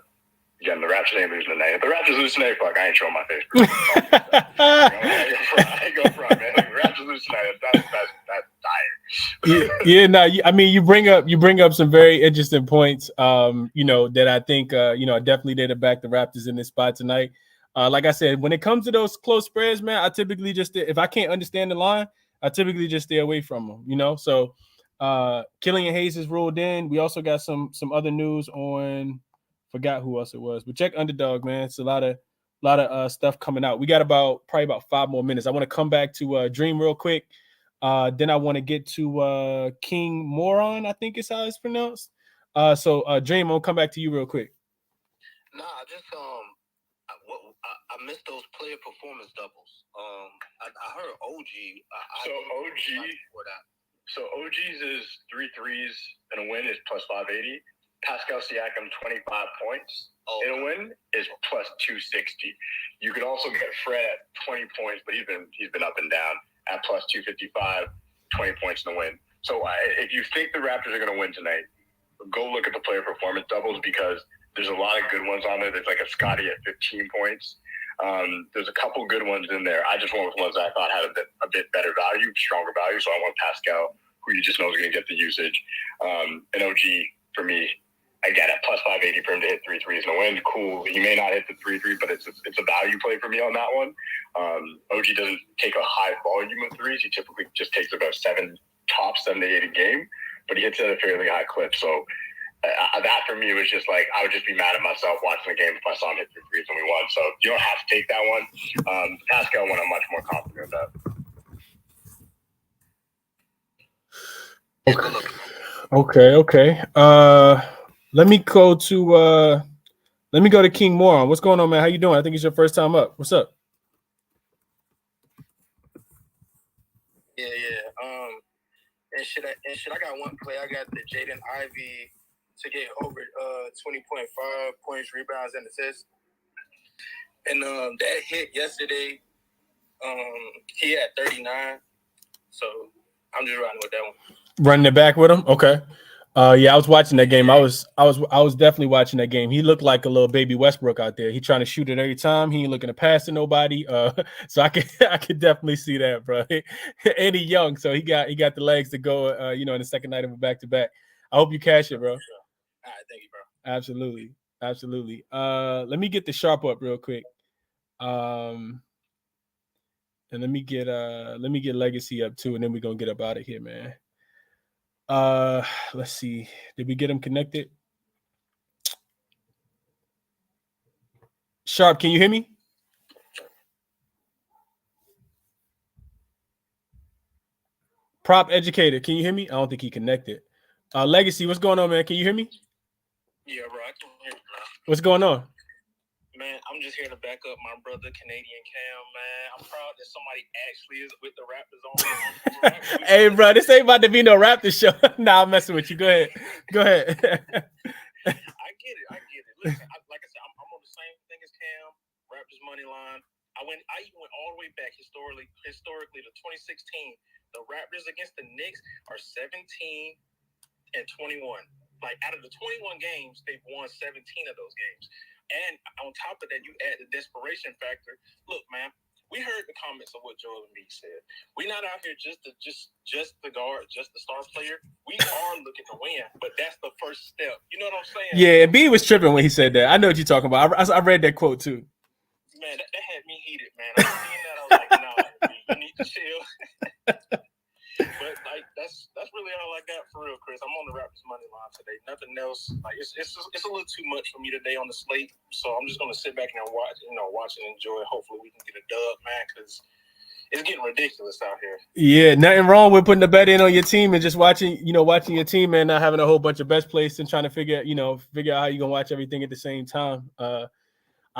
again, the Raptors ain't losing tonight. If the Raptors lose tonight, fuck, I ain't showing my face. I ain't go front, man. If the Raptors lose tonight, that's dire. I mean, you bring up some very interesting points. That I think definitely did it back the Raptors in this spot tonight. Like I said, when it comes to those close spreads, man, I typically just, if I can't understand the line, I typically just stay away from them. So Killian Hayes is ruled in. We also got some other news on. Forgot who else it was, but check Underdog, man. It's a lot of stuff coming out. We got probably about 5 more minutes. I want to come back to Dream real quick. Then I want to get to King Moron, I think is how it's pronounced. So Dream, I'm gonna come back to you real quick. Nah, just I missed those player performance doubles. I heard OG. So OG's is 3 threes and a win is plus 580. Pascal Siakam, 25 points in a win is plus 260. You could also get Fred at 20 points, but he's been up and down at plus 255, 20 points in the win. So if you think the Raptors are going to win tonight, go look at the player performance doubles because there's a lot of good ones on there. There's like a Scotty at 15 points. There's a couple good ones in there. I just went with ones that I thought had a bit better value, stronger value. So I want Pascal, who you just know is going to get the usage. And OG, for me, again, at plus 580 for him to hit 3 threes in a win, cool. He may not hit the 3-3, but it's a value play for me on that one. OG doesn't take a high volume of threes. He typically just takes about 7 to 8 a game, but he hits at a fairly high clip. So that for me was just like, I would just be mad at myself watching the game if I saw him hit 3 threes and we won. So you don't have to take that one. Pascal one, I'm much more confident about. Okay. Let me go to King Moron. What's going on, man? How you doing? I think it's your first time up. What's up? Yeah. And shit, I got one play. I got the Jaden Ivey to get over 20.5 points, rebounds, and assists. And that hit yesterday. He had 39. So I'm just riding with that one. Running it back with him? Okay. Yeah, I was watching that game. I was definitely watching that game. He looked like a little baby Westbrook out there. He trying to shoot it every time. He ain't looking to pass to nobody. So I could definitely see that, bro. And he young, so he got the legs to go. In the second night of a back-to-back. I hope you cash it, bro. All right, thank you, bro. Absolutely. Let me get the sharp up real quick. And let me get Legacy up too, and then we're gonna get up out of here, man. Let's see. Did we get him connected? Sharp, can you hear me? Prop Educator, can you hear me? I don't think he connected. Legacy, what's going on, man? Can you hear me? Yeah, bro, I can hear you, bro. What's going on? Man, I'm just here to back up my brother, Canadian Cam, man. I'm proud that somebody actually is with the Raptors on. Hey, bro, this ain't about to be no Raptors show. Nah, I'm messing with you. Go ahead. I get it. Listen, like I said, I'm on the same thing as Cam. Raptors money line. I even went all the way back historically to 2016. The Raptors against the Knicks are 17-21. Like out of the 21 games, they've won 17 of those games. And on top of that, you add the desperation factor. Look, man, we heard the comments of what Joel Embiid said. We're not out here just the guard, just the star player. We are looking to win, but that's the first step. You know what I'm saying? Yeah, Embiid was tripping when he said that. I know what you're talking about. I read that quote too. Man, that had me heated, man. I was seeing that. I was like, no, you need to chill. But like that's really all I got for real, Chris. I'm on the Raptors money line today. Nothing else. Like it's a little too much for me today on the slate. So I'm just gonna sit back and watch and enjoy. Hopefully we can get a dub, man, because it's getting ridiculous out here. Yeah, nothing wrong with putting the bet in on your team and just watching your team and not having a whole bunch of best plays and trying to figure out how you're gonna watch everything at the same time.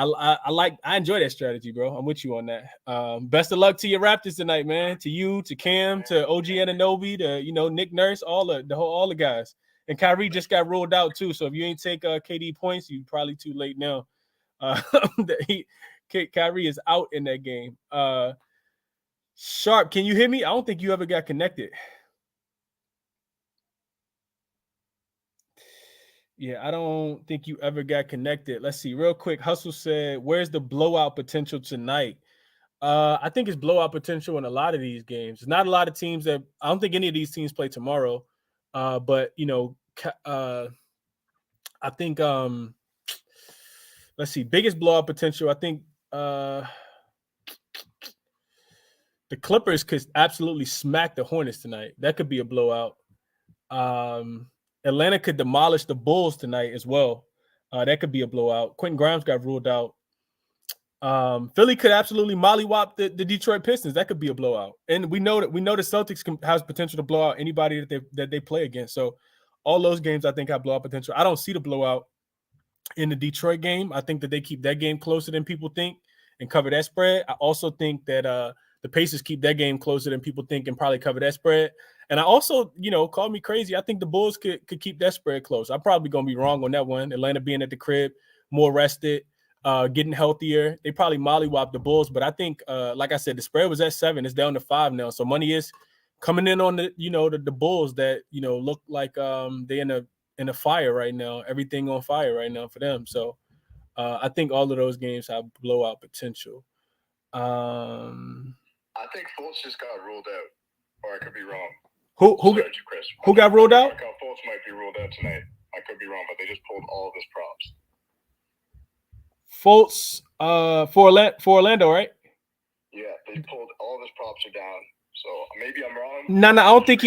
I enjoy that strategy, bro. I'm with you on that. Best of luck to your Raptors tonight, man. To you, to Cam, to OG Anunoby, to Nick Nurse, all the guys. And Kyrie just got ruled out too. So if you ain't take KD points, you probably too late now. Kyrie is out in that game. Sharp, can you hear me? I don't think you ever got connected. Yeah, I don't think you ever got connected. Let's see real quick. Hustle said, where's the blowout potential tonight? I think it's blowout potential in a lot of these games. Not a lot of teams that I don't think any of these teams play tomorrow. But I think let's see, biggest blowout potential. I think the Clippers could absolutely smack the Hornets tonight. That could be a blowout. Atlanta could demolish the Bulls tonight as well. That could be a blowout. Quentin Grimes got ruled out. Philly could absolutely mollywop the Detroit Pistons. That could be a blowout. And we know the Celtics has potential to blow out anybody that they play against. So all those games I think have blowout potential. I don't see the blowout in the Detroit game. I think that they keep that game closer than people think and cover that spread. I also think that the Pacers keep that game closer than people think and probably cover that spread. And I also, call me crazy, I think the Bulls could keep that spread close. I'm probably going to be wrong on that one. Atlanta being at the crib, more rested, getting healthier. They probably mollywop the Bulls. But I think, like I said, the spread was at 7. It's down to 5 now. So money is coming in on the Bulls that, look like they in a fire right now. Everything on fire right now for them. So I think all of those games have blowout potential. I think Fultz just got ruled out, or I could be wrong. Who got ruled out? Fultz might be ruled out tonight. I could be wrong, but they just pulled all of his props. Fultz for Orlando, right? Yeah, they pulled all of his props are down. So maybe I'm wrong. No, I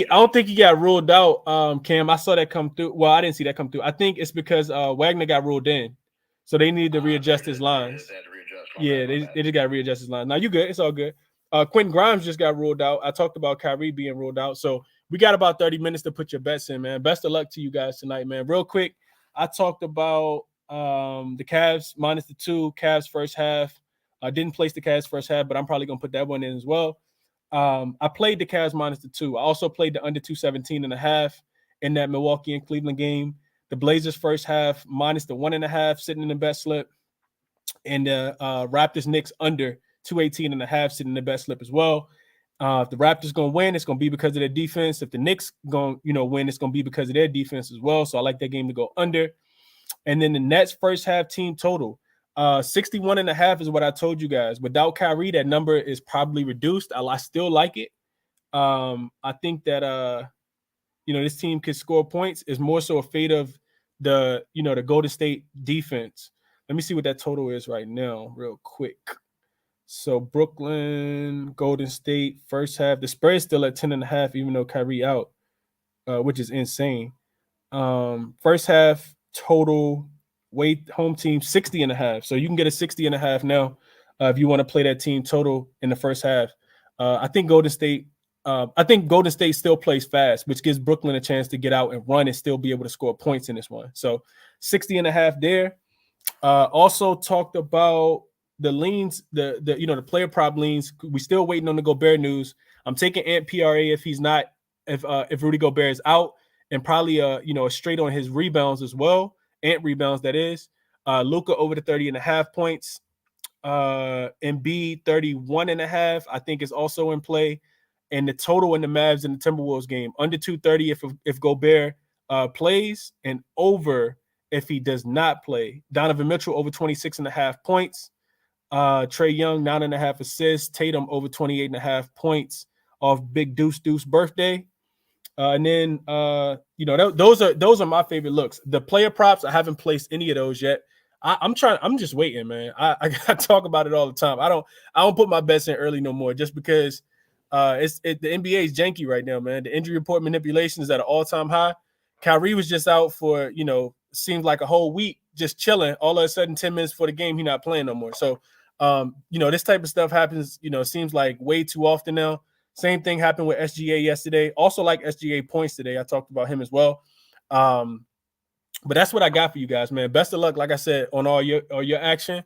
don't think he got ruled out. Cam, I saw that come through. Well, I didn't see that come through. I think it's because Wagner got ruled in, so they needed to readjust his lines. Yeah, they just got to readjust his lines. Now you good? It's all good. Quentin Grimes just got ruled out. I talked about Kyrie being ruled out. So we got about 30 minutes to put your bets in, man. Best of luck to you guys tonight, man. Real quick, I talked about the Cavs minus the 2, Cavs first half. I didn't place the Cavs first half, but I'm probably going to put that one in as well. I played the Cavs minus the 2. I also played the under 217.5 in that Milwaukee and Cleveland game. The Blazers first half minus the 1.5 sitting in the bet slip. And the Raptors Knicks under 218.5 sitting in the best slip as well. If the Raptors gonna win, it's gonna be because of their defense. If the Knicks gonna win, it's gonna be because of their defense as well. So I like that game to go under. And then the Nets first half team total, 61.5 is what I told you guys. Without Kyrie, that number is probably reduced. I still like it. I think that this team could score points. Is more so a fate of the Golden State defense. Let me see what that total is right now, real quick. So Brooklyn, Golden State, first half. The spread is still at 10.5, even though Kyrie out, which is insane. First half total weight home team 60.5. So you can get a 60.5 now if you want to play that team total in the first half. I think Golden State still plays fast, which gives Brooklyn a chance to get out and run and still be able to score points in this one. So 60.5 there. Also talked about the leans, the player prop leans. We still waiting on the Gobert news. I'm taking Ant PRA if Rudy Gobert is out, and probably straight on his rebounds as well. Ant rebounds, that is. Luka over the 30.5 points. Embiid 31.5, I think, is also in play. And the total in the Mavs and the Timberwolves game under 230 if Gobert plays, and over if he does not play. Donovan Mitchell over 26.5 points. Trae Young 9.5 assists. Tatum over 28.5 points off Big Deuce birthday. And then those are my favorite looks. The player props, I haven't placed any of those yet. I'm just waiting, man. I talk about it all the time. I don't put my bets in early no more, just because the NBA is janky right now, man. The injury report manipulation is at an all-time high. Kyrie was just out for seemed like a whole week, just chilling. All of a sudden, 10 minutes before the game, he's not playing no more. So this type of stuff happens, seems like way too often now. Same thing happened with SGA yesterday. Also like SGA points today. I talked about him as well. But that's what I got for you guys, man. Best of luck, like I said, on all your action.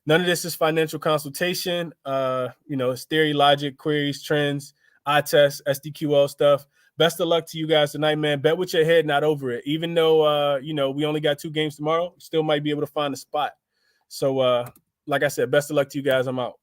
None of this is financial consultation. It's theory, logic, queries, trends, eye test, SDQL stuff. Best of luck to you guys tonight, man. Bet with your head, not over it. Even though we only got 2 games tomorrow, still might be able to find a spot. So like I said, best of luck to you guys. I'm out.